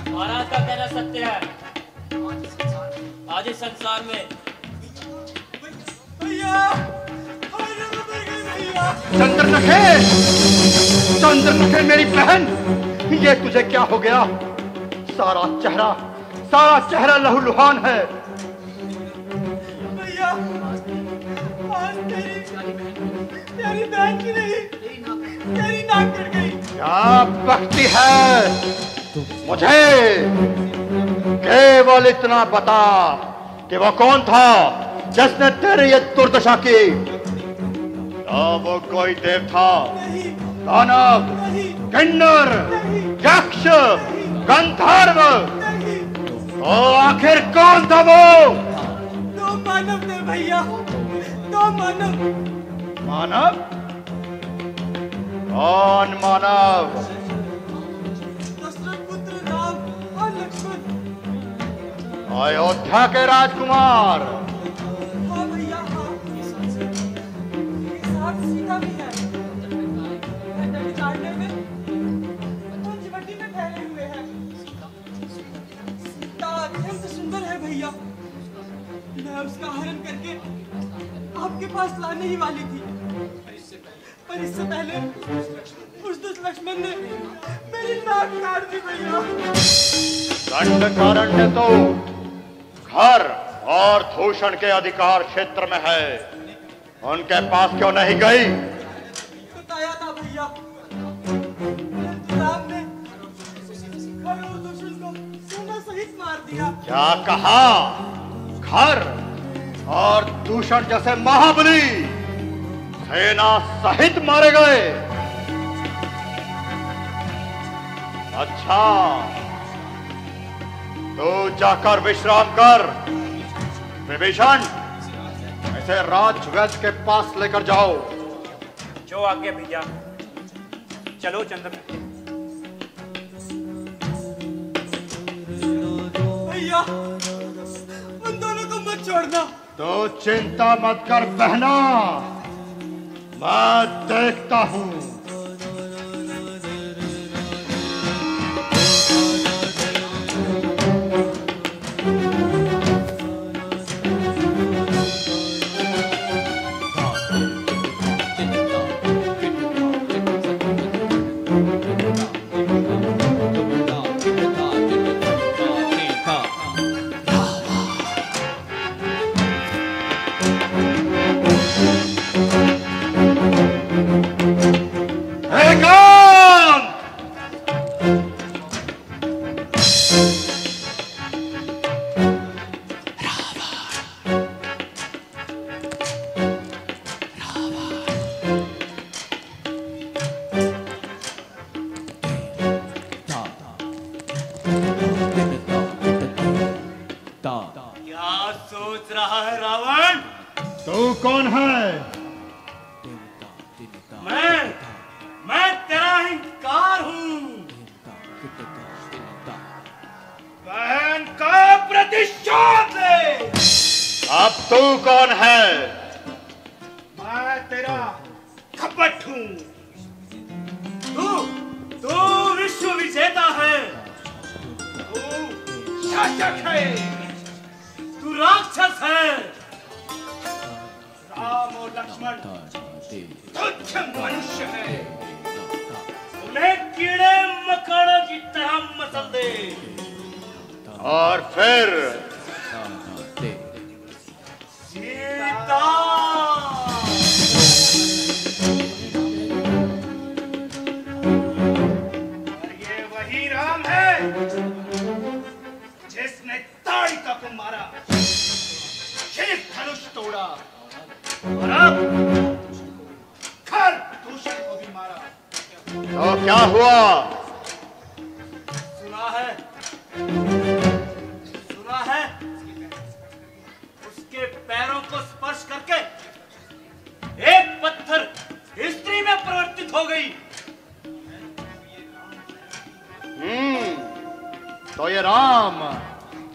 महाराज का कहना सत्य है। आज इस संसार में चंद्रमुखे मेरी बहन, ये तुझे क्या हो गया? सारा चेहरा लहूलुहान है। भैया, आज तेरी बहन की नहीं, तेरी नाक कट गई। क्या बकती है? मुझे केवल इतना बता कि वो कौन था जिसने तेरी ये दुर्दशा की? वो कोई देव था, दानव, किन्नर, यक्ष, गंधर्व, तो आखिर कौन था वो? 2 मानव थे भैया, 2 मानव। मानव? कौन मानव? दशरथ पुत्र राम और लक्ष्मण। अयोध्या के राजकुमार। हाँ भैया, हाँ। साथ सीता भी है। काटने में पंचवटी में फैले हुए हैं। सीता अत्यंत सुंदर है भैया। मैं उसका हरण करके आपके पास लाने ही वाली थी, पर इससे पहले उस दुष्ट लक्ष्मण ने मेरी नाक काट दी भैया। दंडकारण्य तो घर और दूषण के अधिकार क्षेत्र में है, उनके पास क्यों नहीं गई? बताया था भैया, राम ने घर और दूषण को सेना सहित मार दिया। क्या कहा? घर और दूषण जैसे महाबली सेना सहित मारे गए? अच्छा, तो जाकर विश्राम कर। विभीषण, इसे राजवैद्य के पास लेकर जाओ। जो आज्ञा भैया। चलो चंद्रमुखी। भैया, उन दोनों को मत छोड़ना। तो चिंता मत कर बहना, मैं देखता हूं। तू विश्व विजेता राक्षस है, तू राक्षस है। राम और लक्ष्मण तुच्छ मनुष्य है, उन्हें कीड़े मकोड़ों की तरह मसल दे। और फिर सीता, ये वही राम है जिसने ताड़िका को मारा, शील धनुष तोड़ा और अब खरदूषण को भी मारा। तो क्या हुआ? सुना है उसके पैरों को स्पर्श करके एक पत्थर स्त्री में परिवर्तित हो गई। तो ये राम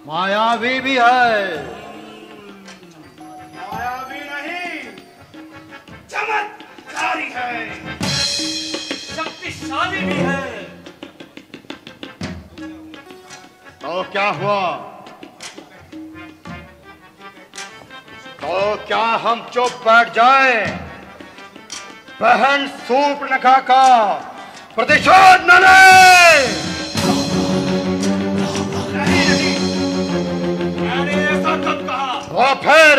मायावी भी है। मायावी नहीं, चमत्कारी है, शक्तिशाली भी है। तो क्या हुआ? तो क्या हम चुप बैठ जाए? बहन सूर्पनखा का प्रतिशोध न ले? नहीं, मैंने ऐसा कब कहा? तो फिर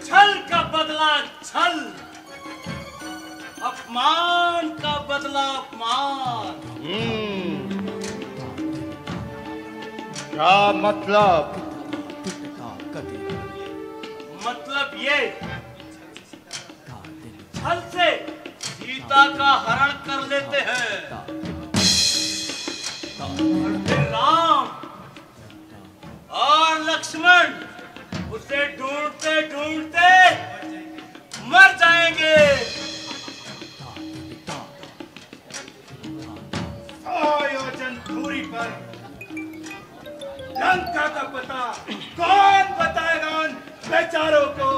छल का बदला छल, अपमान का बदला अपमान। क्या मतलब? मतलब ये, छल से सीता का हरण कर लेते हैं और फिर राम और लक्ष्मण उसे ढूंढते ढूंढते मर जाएंगे। आयोजन दूरी पर लंका का पता कौन बताएगा उन बेचारों को?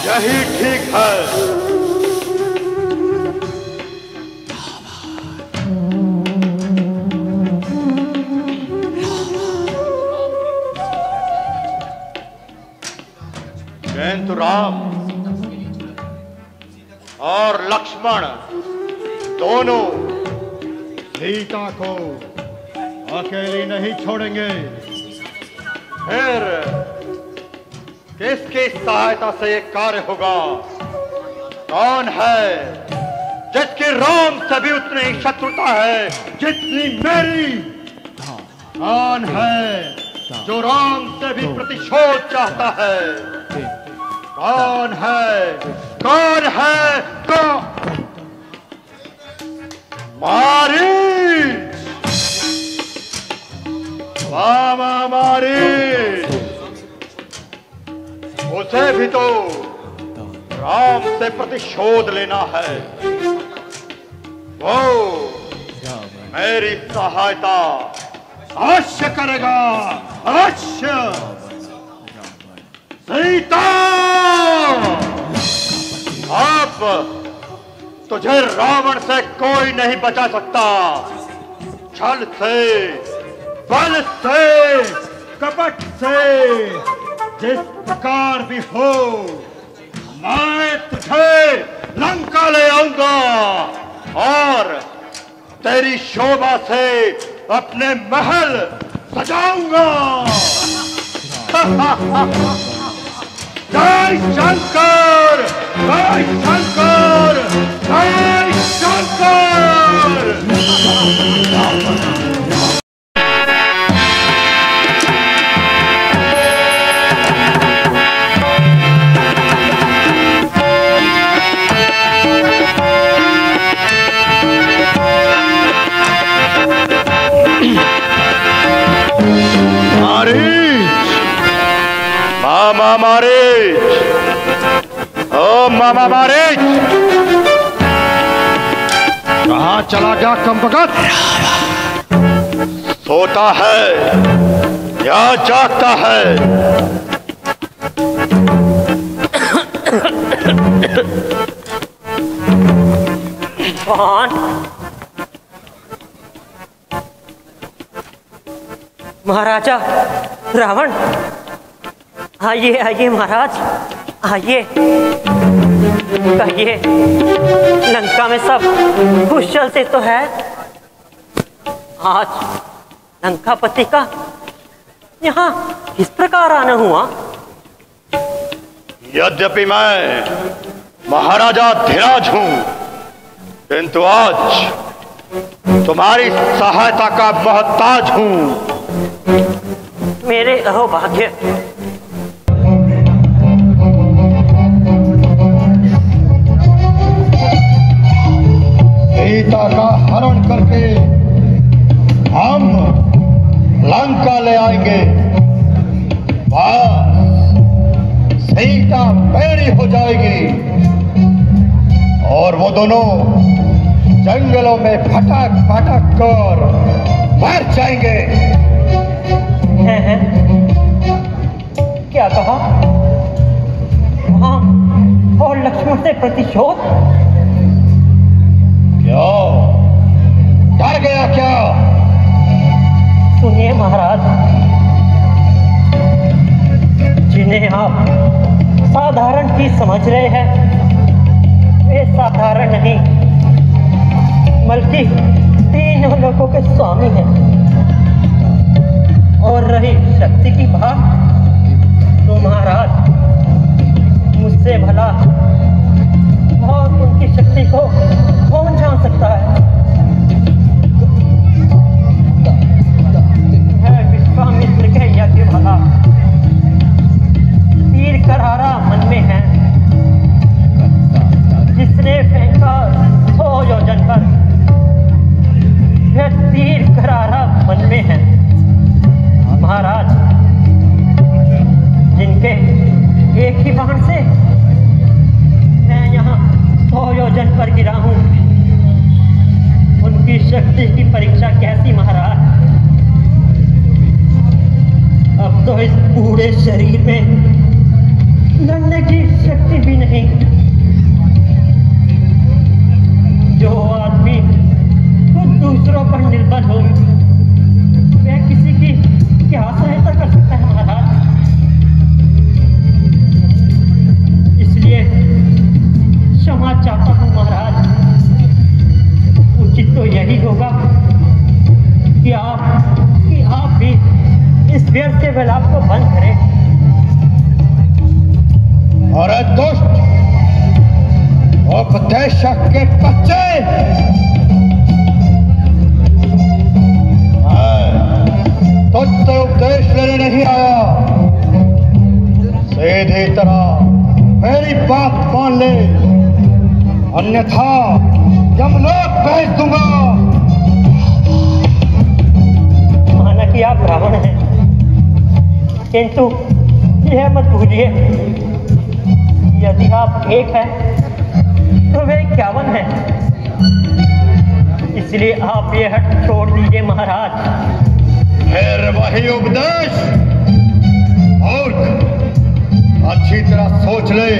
यही ठीक है। किंतु राम और लक्ष्मण दोनों सीता को अकेली नहीं छोड़ेंगे। फिर किसकी सहायता से ये कार्य होगा? कौन है जिसकी राम से भी उतनी ही शत्रुता है जितनी मेरी? कौन है जो राम से भी प्रतिशोध चाहता है? कौन है? कौन है? मारीच, मामा मारीच, उसे भी तो राम से प्रतिशोध लेना है। वो मेरी सहायता अवश्य करेगा, अवश्य। सीता, अब तुझे रावण से कोई नहीं बचा सकता। छल से, बल से, कपट से, जिस प्रकार भी हो, मैं तुझे लंका ले आऊंगा और तेरी शोभा से अपने महल सजाऊंगा। जय शंकर, जय शंकर, जय शंकर। मामा मारीच, ओ मामा मारीच, कहाँ चला गया कमबख्त? सोता है या जागता है? कौन? महाराजा रावण। आइए आइए महाराज, आइए। कहिए, लंका में सब कुशल से तो है? आज लंकापति का यहाँ किस प्रकार आना हुआ? यद्यपि मैं महाराजा धीराज हूं, किंतु आज तुम्हारी सहायता का मोहताज हूं। मेरे अहोभाग्य। सीता का हरण करके हम लंका ले आएंगे। बस सीता पैरी हो जाएगी और वो दोनों जंगलों में भटक भटक कर मर जाएंगे। है? क्या कहा? हाँ, और लक्ष्मण से प्रतिशोध? क्यों डर गया क्या? सुनिए महाराज, जिन्हें आप साधारण चीज समझ रहे हैं, वे साधारण नहीं, बल्कि तीनों लोगों के स्वामी हैं। और रही शक्ति की बात, तो महाराज मुझसे भला और उनकी शक्ति को कौन जान सकता है? विश्वामित्र के यज्ञ भला तीर करारा मन में है, जिसने फेंका 100 योजन पर, वह तीर करारा मन में है। महाराज, जिनके एक ही बाण से मैं यहाँ 100 योजन पर गिरा हूँ, उनकी शक्ति की परीक्षा कैसी महाराज? अब तो इस पूरे शरीर में लड़ने की शक्ति भी नहीं। जो आदमी खुद दूसरों पर निर्भर हो, वह किसी की क्या सहायता कर सकता है महाराज? इसलिए क्षमा चाहता हूँ महाराज। उचित तो यही होगा कि आप भी इस व्यर्थ के विलाप को बंद करें। और दुष्ट उपदेशक के बच्चे, तुझसे उपदेश लेने नहीं आया। सीधी तरह मेरी बात मान ले, अन्यथा यमलोक भेज दूंगा। माना कि आप रावण हैं, किंतु यह मत भूलिए, यदि आप एक हैं तो वे 51 हैं। इसलिए आप ये हट छोड़ दीजिए महाराज। फिर वही उपदेश। और अच्छी तरह सोच ले,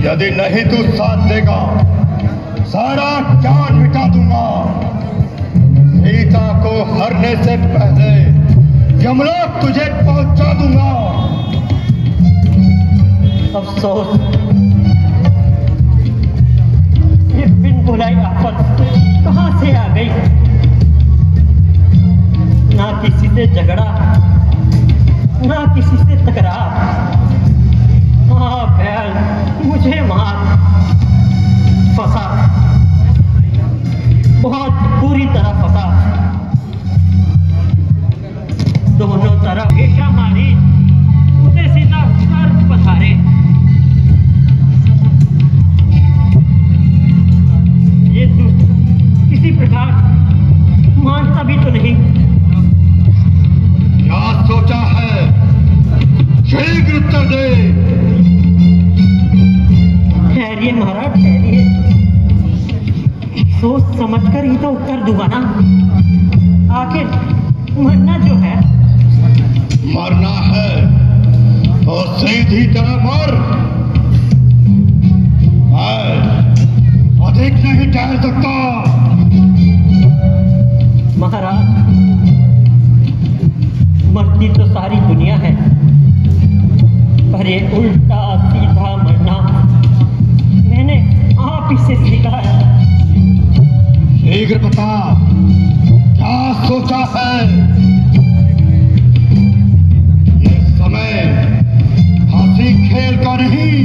यदि नहीं तू साथ देगा, सारा जान मिटा दूंगा। सीता को हरने से पहले यमलोक तुझे पहुंचा दूंगा। अफसोस, ये बिन बुलाई आफत कहां से आ गई? ना किसी से झगड़ा, ना किसी से तकरार। हाँ बैल, मुझे मार, फंसा, बहुत बुरी तरह फंसा। दोनों तरफ गेशा मारी, उसे सीधा सर पथारे। ये किसी प्रकार मानता भी तो नहीं। क्या सोचा है? शीघ्र उत्तर दे। ठहरिए महाराज, ठहरिए, सोच समझकर ही तो उत्तर दूंगा ना। आखिर मरना जो है, मरना है तो सीधी तरह मर। मैं अधिक नहीं टहल सकता। महाराज, मरती तो सारी दुनिया है, पर ये उल्टा सीधा मरना मैंने आप ही से सीखा है। शीघ्र बता, क्या सोचा है? ये समय हंसी खेल का नहीं।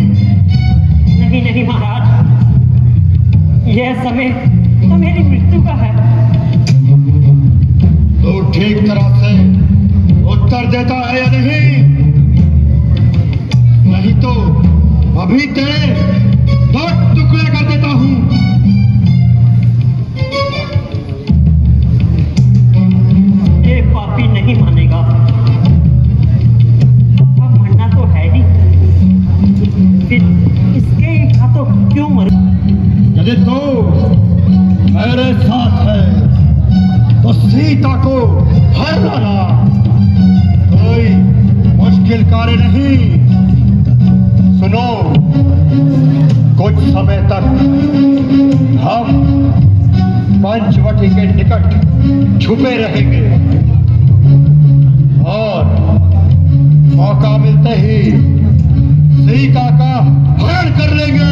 नहीं महाराज, यह समय तो मेरी मृत्यु का है। तो ठीक तरह से उत्तर देता है या नहीं? नहीं तो अभी तेरे 10 टुकड़े कर देता हूं। ये पापी नहीं मानेगा। अब मरना तो है ही, फिर इसके हाथों क्यों मर? यदि तो मेरे साथ है तो सीता को हर लाना कोई मुश्किल कार्य नहीं। सुनो, कुछ समय तक हम पंचवटी के निकट छुपे रहेंगे और मौका मिलते ही सीता का हरण कर लेंगे।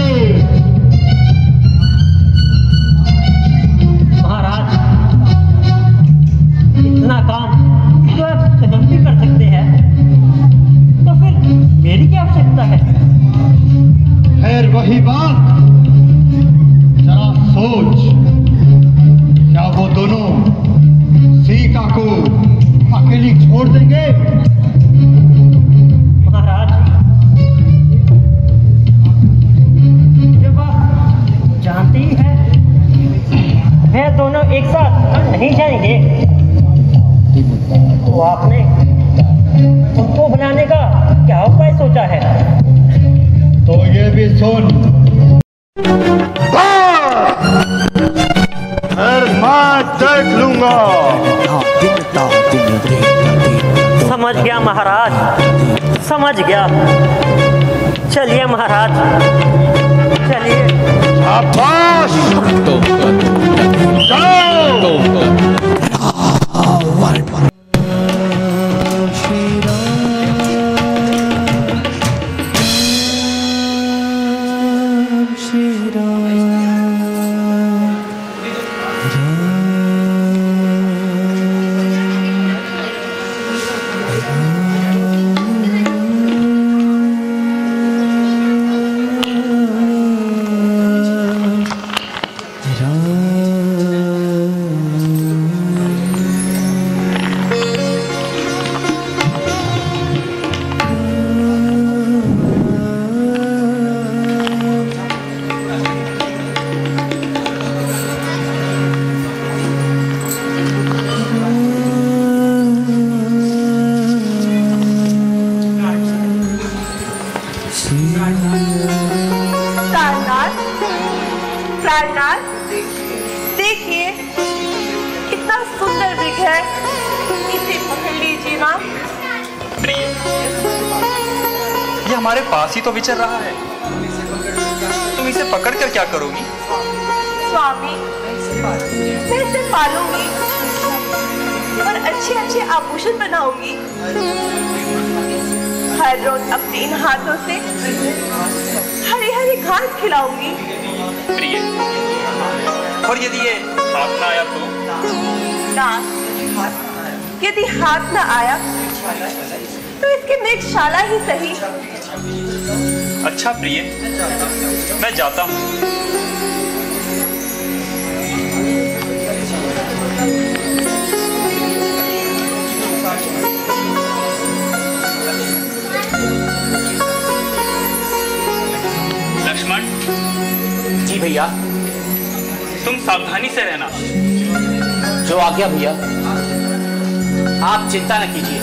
महाराज, इतना काम तो आप स्वयं भी कर सकते हैं, तो फिर मेरी क्या आवश्यकता है? फिर वही बात, जरा सोच, क्या वो दोनों सीता को अकेली छोड़ देंगे? महाराज, जब आप जानते ही हैं वे दोनों एक साथ नहीं जाएंगे, तो आपने उनको बनाने का क्या उपाय सोचा है? तो ये भी सुन, फिर मैं देख लूंगा। समझ गया महाराज, समझ गया। चलिए महाराज, चलिए। शाबाश, चलो। प्राणनाथ, देखिए कितना सुंदर वृक्ष है, इसे पकड़ लीजिए ना। ये हमारे पास ही तो विचर रहा है, तुम इसे पकड़कर क्या करोगी? स्वामी, मैं इसे पालूंगी और अच्छे अच्छे आभूषण बनाऊंगी। हर रोज अपने इन हाथों से हरी हरी घास खिलाऊंगी। प्रिय, और यदि ये हाथ ना आया तो? ना, यदि हाथ ना आया तो इसकी मेघशाला ही सही। अच्छा प्रिय, मैं जाता हूँ। लक्ष्मण जी भैया। तुम सावधानी से रहना। जो आज्ञा भैया, आप चिंता न कीजिए।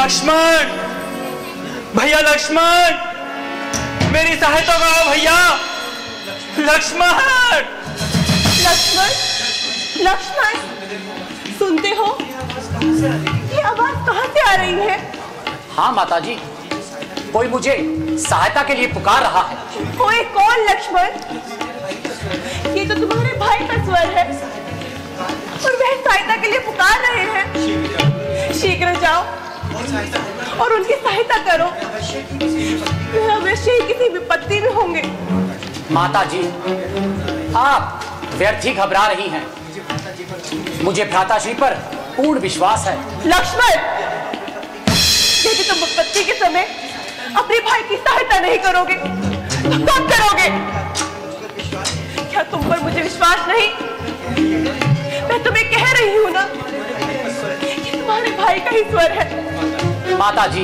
लक्ष्मण, भैया लक्ष्मण, मेरी सहायता करो भैया। लक्ष्मण, लक्ष्मण, लक्ष्मण, सुनते हो? ये आवाज कहाँ से आ रही है? हाँ माताजी, कोई मुझे सहायता के लिए पुकार रहा है। कोई कौन लक्ष्मण? ये तो तुम्हारे भाई का स्वर है और वह सहायता के लिए पुकार रहे हैं। शीघ्र जाओ और उनकी सहायता करो। वे अवश्य ही किसी विपत्ति में होंगे। माताजी, आप व्यर्थ ही घबरा रही हैं। मुझे भ्राताश्री पर पूर्ण विश्वास है। लक्ष्मण, यदि तुम विपत्ति के समय अपने भाई की सहायता नहीं करोगे तो कब करोगे? क्या तुम पर मुझे विश्वास नहीं? मैं तुम्हें कह रही हूं ना कि तुम्हारे भाई का ही स्वर है। माताजी,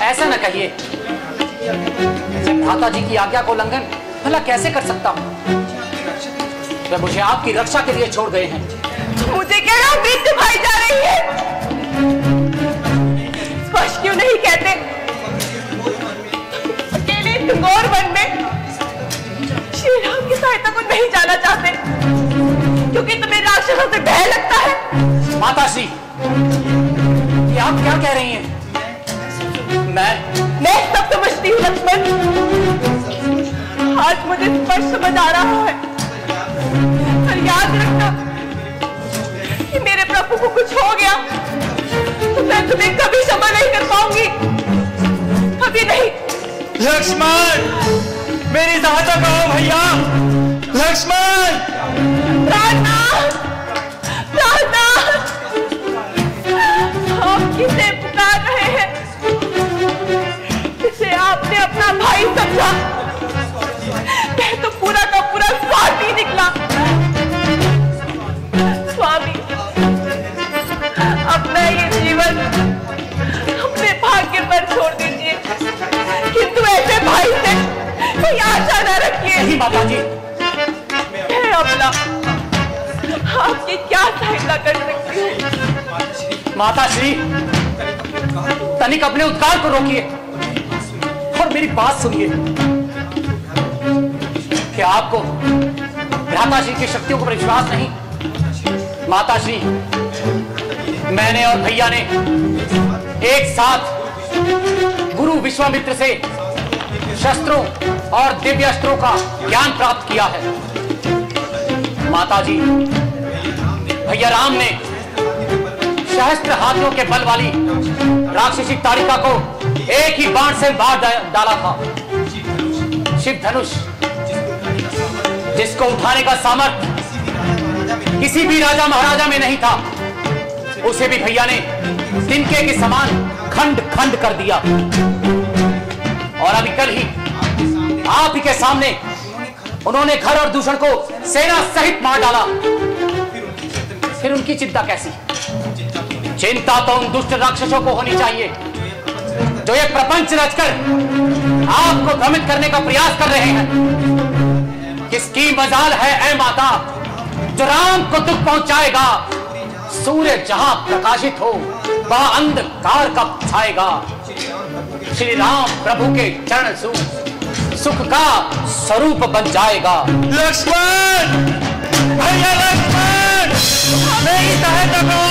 ऐसा न कहिए। मैं भ्राताजी की आज्ञा को उल्लंघन भला कैसे कर सकता हूं? वे मुझे आपकी रक्षा के लिए छोड़ गए हैं। मुझे कहना मृत्यु भाई जा रही है। स्पष्ट क्यों नहीं कहते? अकेले घोर वन में श्री राम की सहायता को नहीं जाना चाहते क्योंकि तुम्हें राक्षसों से भय लगता है। माताश्री, ये आप क्या कह रही हैं? मैं सब समझती हूँ लक्ष्मण। आज मुझे स्पष्ट समझ आ रहा है। पर याद रखना कि मेरे प्रभु को कुछ हो गया तो मैं तुम्हें कभी क्षमा नहीं कर पाऊंगी, कभी नहीं। लक्ष्मण, मेरी सहायता करो भैया। लक्ष्मण, प्राणनाथ, प्राणनाथ, आप किसे पुकार रहे हैं? जिसे आपने अपना भाई समझा, मैं तो पूरा का पूरा स्वार्थी निकला। स्वामी, अपना ये जीवन अपने भाग्य पर छोड़ दीजिए, किंतु ऐसे भाई से कोई आशा न रखिए। नहीं माताजी, मैं अपना आपकी क्या सहायता कर सकती हूँ? माताश्री, तनिक अपने उद्गार को रोकिए और मेरी बात सुनिए। क्या आपको भ्राताश्री की शक्तियों पर विश्वास नहीं? माताश्री, मैंने और भैया ने एक साथ गुरु विश्वामित्र से शस्त्रों और दिव्य अस्त्रों का ज्ञान प्राप्त किया है। माताजी, भैया राम ने सहस्त्र हाथियों के बल वाली राक्षसी ताड़िका को एक ही बाण से मार डाला था। शिव धनुष, जिसको उठाने का सामर्थ्य किसी भी राजा महाराजा में नहीं था, उसे भी भैया ने तिनके के समान खंड खंड कर दिया। और अभी कल ही आप ही के सामने उन्होंने घर और दूषण को सेना सहित मार डाला। फिर उनकी चिंता कैसी? चिंता तो उन दुष्ट राक्षसों को होनी चाहिए जो ये प्रपंच रचकर आपको भ्रमित करने का प्रयास कर रहे हैं। किसकी मजाल है ऐ माता जो राम को दुख पहुंचाएगा? सूर्य जहां प्रकाशित हो वहां अंधकार कब छाएगा? श्री राम प्रभु के चरण सुख का स्वरूप बन जाएगा। लक्ष्मण, भैया लक्ष्मण, मेरी सहायता करो।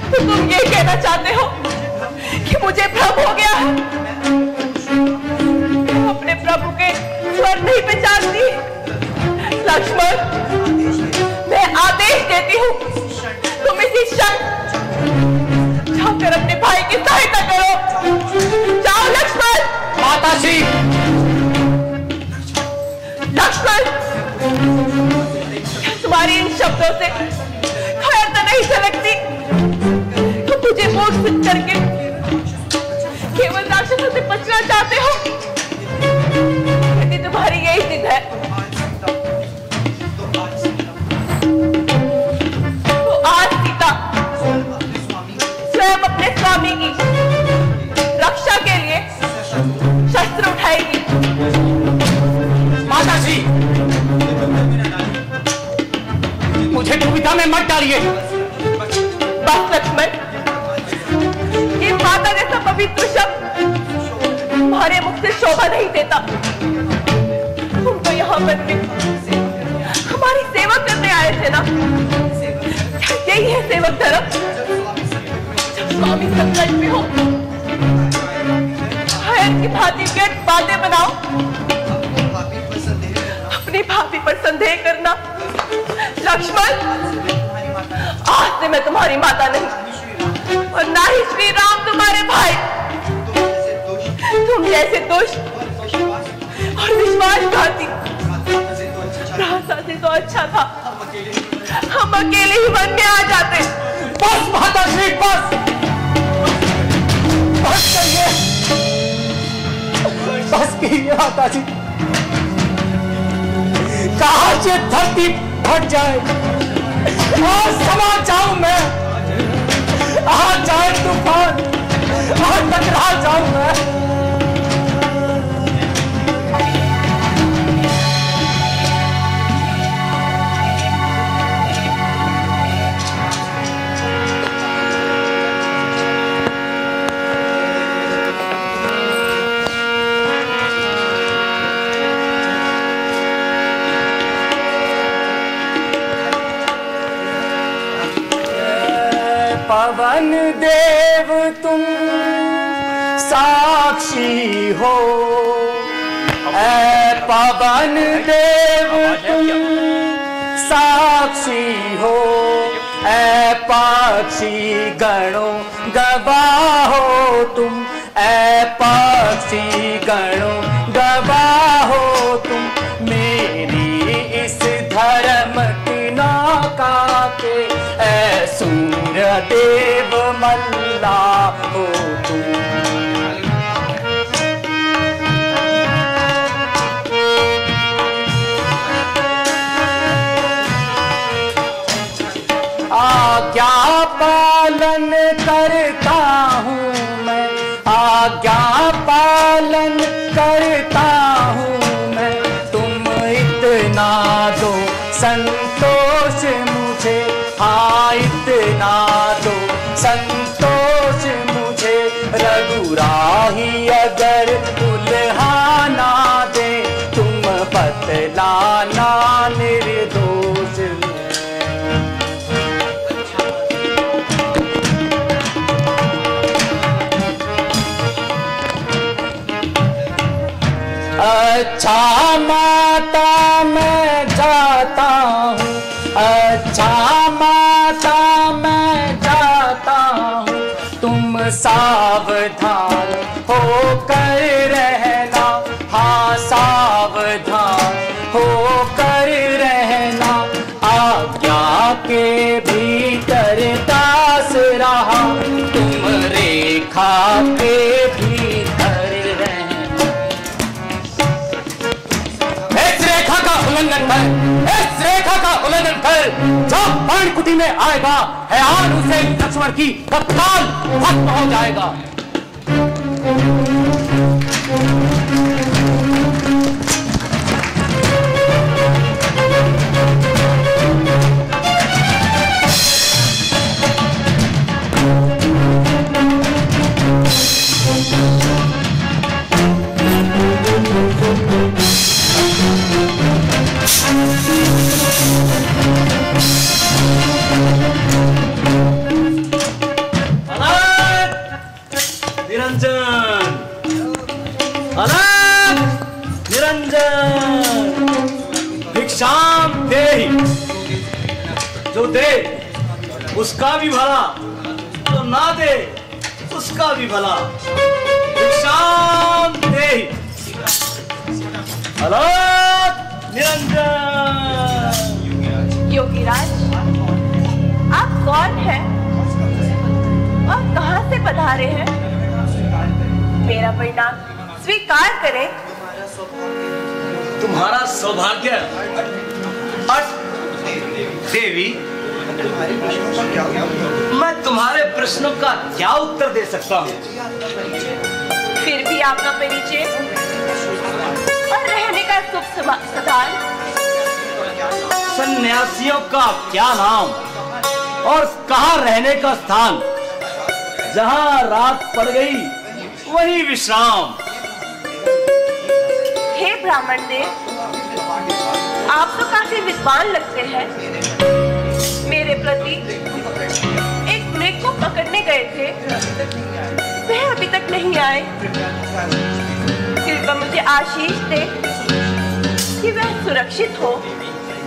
तो तुम ये कहना चाहते हो कि मुझे भ्रम हो गया है? मैं अपने प्रभु के स्वर नहीं पहचानती। लक्ष्मण, मैं आदेश देती हूँ, तुम इसी क्षण जाकर अपने भाई की सहायता करो। जाओ लक्ष्मण। माताश्री, लक्ष्मण, तुम्हारी इन शब्दों से खैर तो नहीं झलकती। तुम मुझे मूर्ख करके केवल राक्षसों से बचना चाहते हो। यदि तुम्हारी यही जिद है तो आज सीता स्वयं अपने स्वामी की रक्षा के लिए शस्त्र उठाएगी। माताश्री, चिता में मत डालिए। बस लक्ष्मण, ये माता जैसा पवित्र शब्द तुम्हारे मुख से शोभा नहीं देता। तुम तो यहाँ पर भी हमारी सेवा करने आए थे ना? यही है सेवक धर्म। जब स्वामी संकट में हो, भैर की भांति व्यर्थ बातें बनाओ, अपनी भाभी पर संदेह करना। लक्ष्मण, आज से मैं तुम्हारी माता नहीं और ना ही श्री राम तुम्हारे भाई। तुम जैसे दुष्ट और विश्वासघाती से तो अच्छा था हम अकेले ही वन में आ जाते। बस माताश्री, बस करिए, बस कीजिए माताजी। कहाँ से धरती फट जाए और समा जाऊं मैं, आ जाए तूफान और टकरा जाऊं मैं। पवन देव तुम साक्षी हो, ऐ पवन देव तुम साक्षी हो, ऐ पक्षी गणों गवाहो तुम, ऐ पक्षी गणों गवाहो तुम। मेरी इस धर्म की नौका के ऐ सूर्य देव मल्ला हो तुम। आज्ञा पालन करता हूँ मैं, आज्ञा पालन करता हूँ मैं। तुम इतना दो संतोष मुझे, हाँ इतना दो संतोष मुझे। रघुराही अगर उल्हाना दे, तुम बतलाना निर्दोष। अच्छा माता मैं जाता हूँ, अच्छा माता मैं जाता हूँ। तुम सावधान होकर रहना, हाँ सावधान होकर रहना। आज्ञा के भीतर दास रहा, तुम रेखा के भीतर रहना। इस रेखा का उल्लंघन कर, इस रेखा का उल्लंघन कर। जो पर्णकुटी में आएगा हयान उसे लक्ष्मण की तत्काल भस्म हो जाएगा। भिक्षाम दे, जो दे उसका भी भला, जो ना दे उसका भी भला। भिक्षाम दे निरंजन। योगीराज, आप कौन हैं और कहां से पधारे हैं? मेरा परिणाम स्वीकार करें। तुम्हारा सौभाग्य देवी, मैं तुम्हारे प्रश्नों का क्या उत्तर दे सकता हूँ? फिर भी आपका परिचय और रहने का सुख स्थान। सन्यासियों का क्या नाम और कहाँ रहने का स्थान? जहाँ रात पड़ गई वही विश्राम। हे ब्राह्मण देव, आप तो काफी विद्वान लगते हैं। मेरे प्रति एक मृग को पकड़ने गए थे, वह अभी तक नहीं आए। कृपया मुझे आशीष दे कि वह सुरक्षित हो।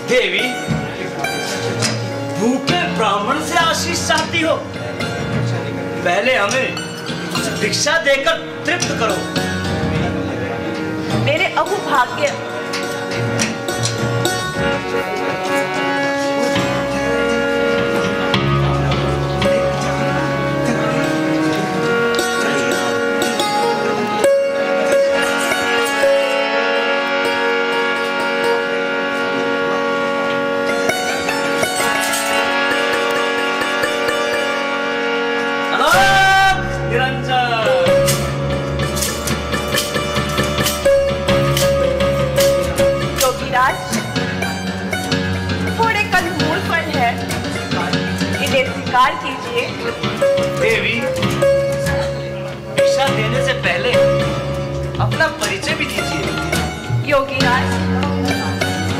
देवी, भूखे ब्राह्मण से आशीष चाहती हो? पहले हमें कुछ भिक्षा देकर तृप्त करो। मेरे अहोभाग्य, स्वीकार कीजिए। देवी, भिक्षा देने से पहले अपना परिचय भी दीजिए। योगीराज,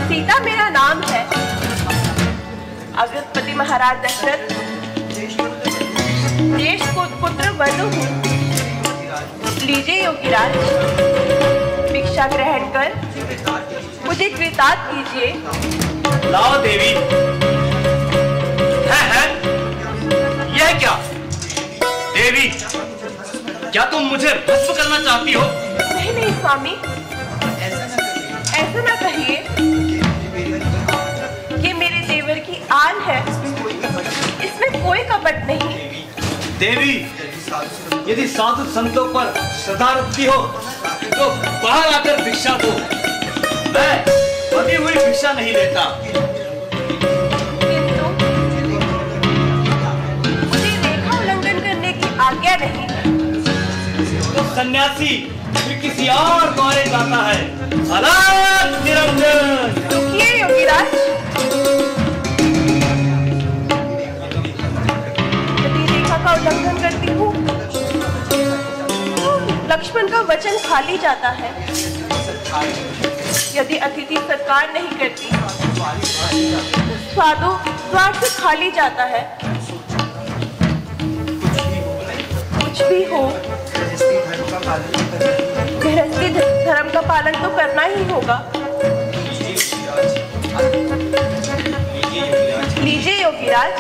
सीता मेरा नाम है। अगस्त्यपति महाराज दशरथ देश को पुत्र वनु हूँ। लीजिए योगीराज, भिक्षा ग्रहण कर मुझे कृतार्थ कीजिए। लाओ देवी। है यह क्या? देवी, क्या तुम मुझे भस्म करना चाहती हो? नहीं नहीं स्वामी, ऐसा ना कहिए। ये मेरे देवर की आन है, इसमें कोई कपट नहीं। देवी, यदि साधु संतों पर श्रद्धा रखती हो तो बाहर आकर भिक्षा दो। मैं बनी हुई भिक्षा नहीं लेता। आज्ञा नहीं तो सन्यासी फिर किसी और द्वारे जाता है। अलग निरंजन। रुकिए योगीराज, यदि रेखा का उल्लंघन करती हूँ लक्ष्मण का वचन खाली जाता है। यदि अतिथि सत्कार नहीं करती स्वादु द्वार से खाली जाता है। भी हो, गृहस्थी धर्म का पालन तो करना ही होगा। लीजिए योगीराज।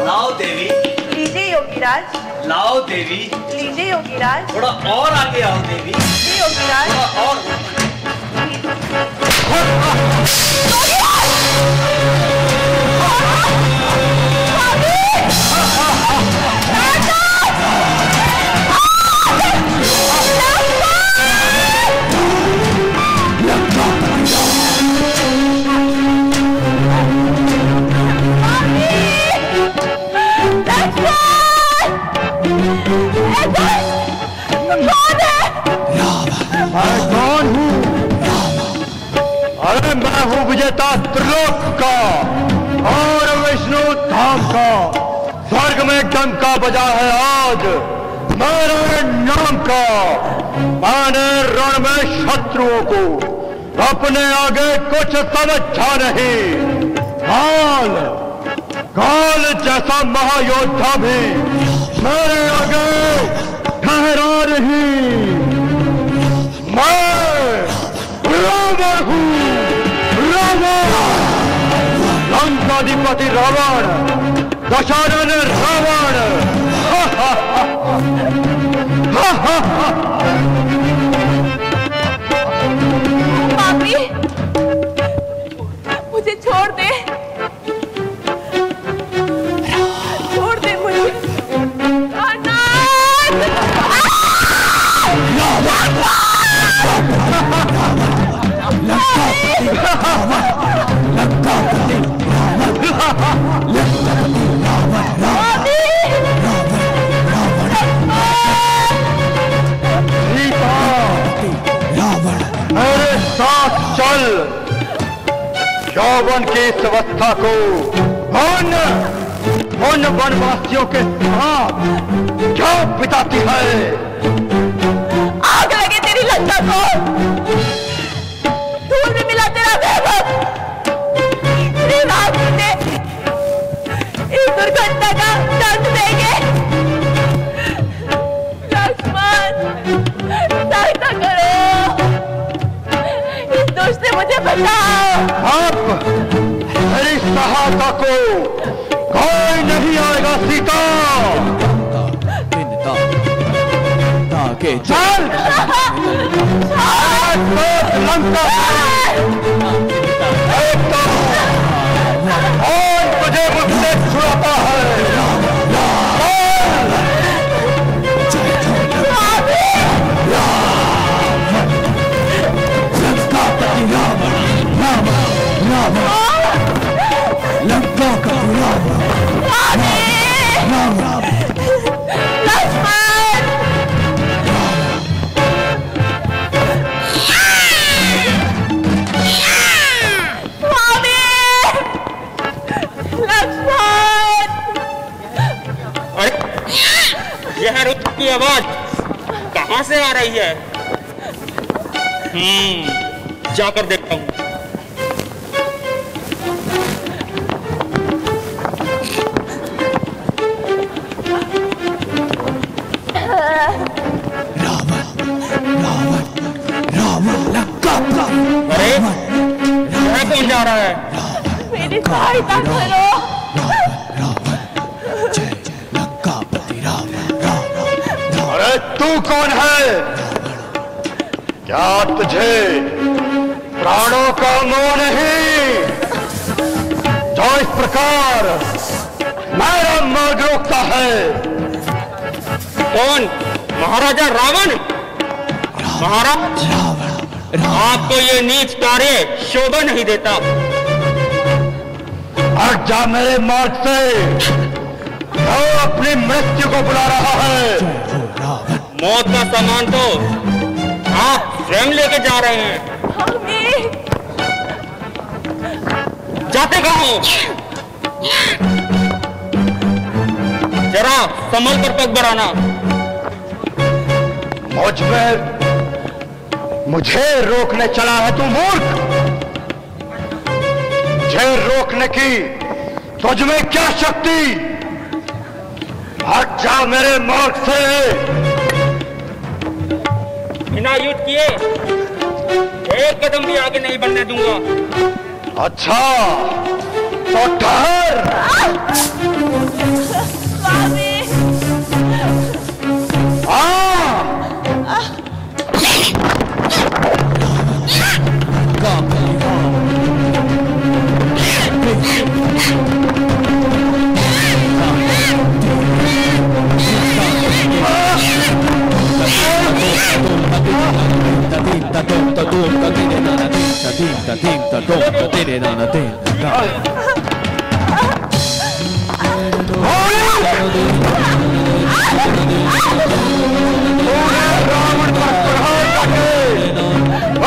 लाओ देवी। लीजिए योगीराज। लाओ देवी। लीजिए योगीराज। थोड़ा और आगे आओ देवी। लीजिए योगीराज। थोड़ा और। मैं कौन हूँ? अरे मैं हूँ विजेता त्रिलोक का और विष्णु धाम का। स्वर्ग में डंका बजा है आज मेरे नाम का। मैंने रण में शत्रुओं को अपने आगे कुछ समझा नहीं। काल जैसा महायोद्धा भी मेरे आगे ठहरा नहीं। मैं रावण हूँ, रावण, लंकाधिपति रावण, दशानन रावण। पापी, मुझे छोड़ दे, छोड़ दे मुझे। इस अवस्था को उन वनवासियों के साथ क्यों बिताती है? आग लगे तेरी लंका को, धूल में मिला तेरा वैभव। श्री राम मुझे इस दुर्घटना का दंड देंगे। लक्ष्मण सहायता करो, इस दुष्ट से मुझे बचाओ। आप मेरी सहायता को कोई नहीं आएगा सीता। चल लंका और तुझे मुझसे छुड़ाता है। लंका का यह रुद्र की आवाज कहां से आ रही है? जाकर देखता हूं। अरे यह कौन जा रहा है? मेरी सहायता करो। अरे तू कौन है? क्या तुझे प्राणों का मोह नहीं जो इस प्रकार मेरा मार्ग रोकता है? कौन? महाराजा रावण? महाराज आपको ये नीच कार्य शोभा नहीं देता। हट जा मेरे मार्ग से, वो अपनी मृत्यु को बुला रहा है। मौत का सामान तो आप स्वयं लेके जा रहे हैं। जाते कहाँ हो? जरा संभल कर पग बढ़ाना। मुझे रोकने चला है तू मूर्ख? मुझे रोकने की तुझ में क्या शक्ति? हट जा मेरे मार्ग से। बिना युद्ध किए एक कदम भी आगे नहीं बढ़ने दूंगा। अच्छा तो ठहर।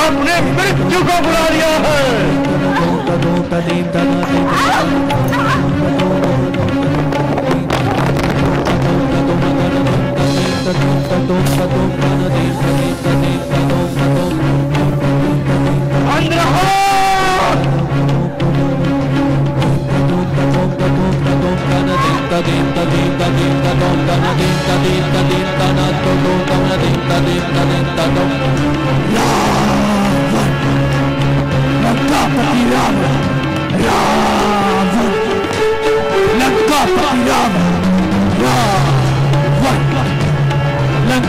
अपने मृत्यु को बुला लिया है। Let's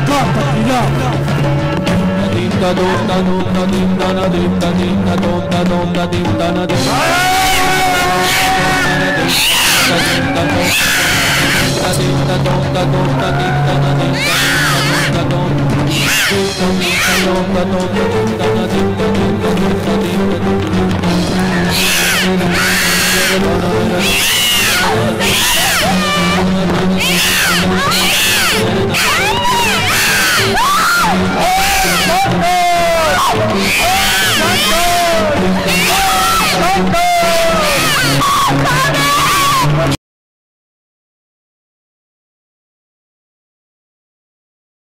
go!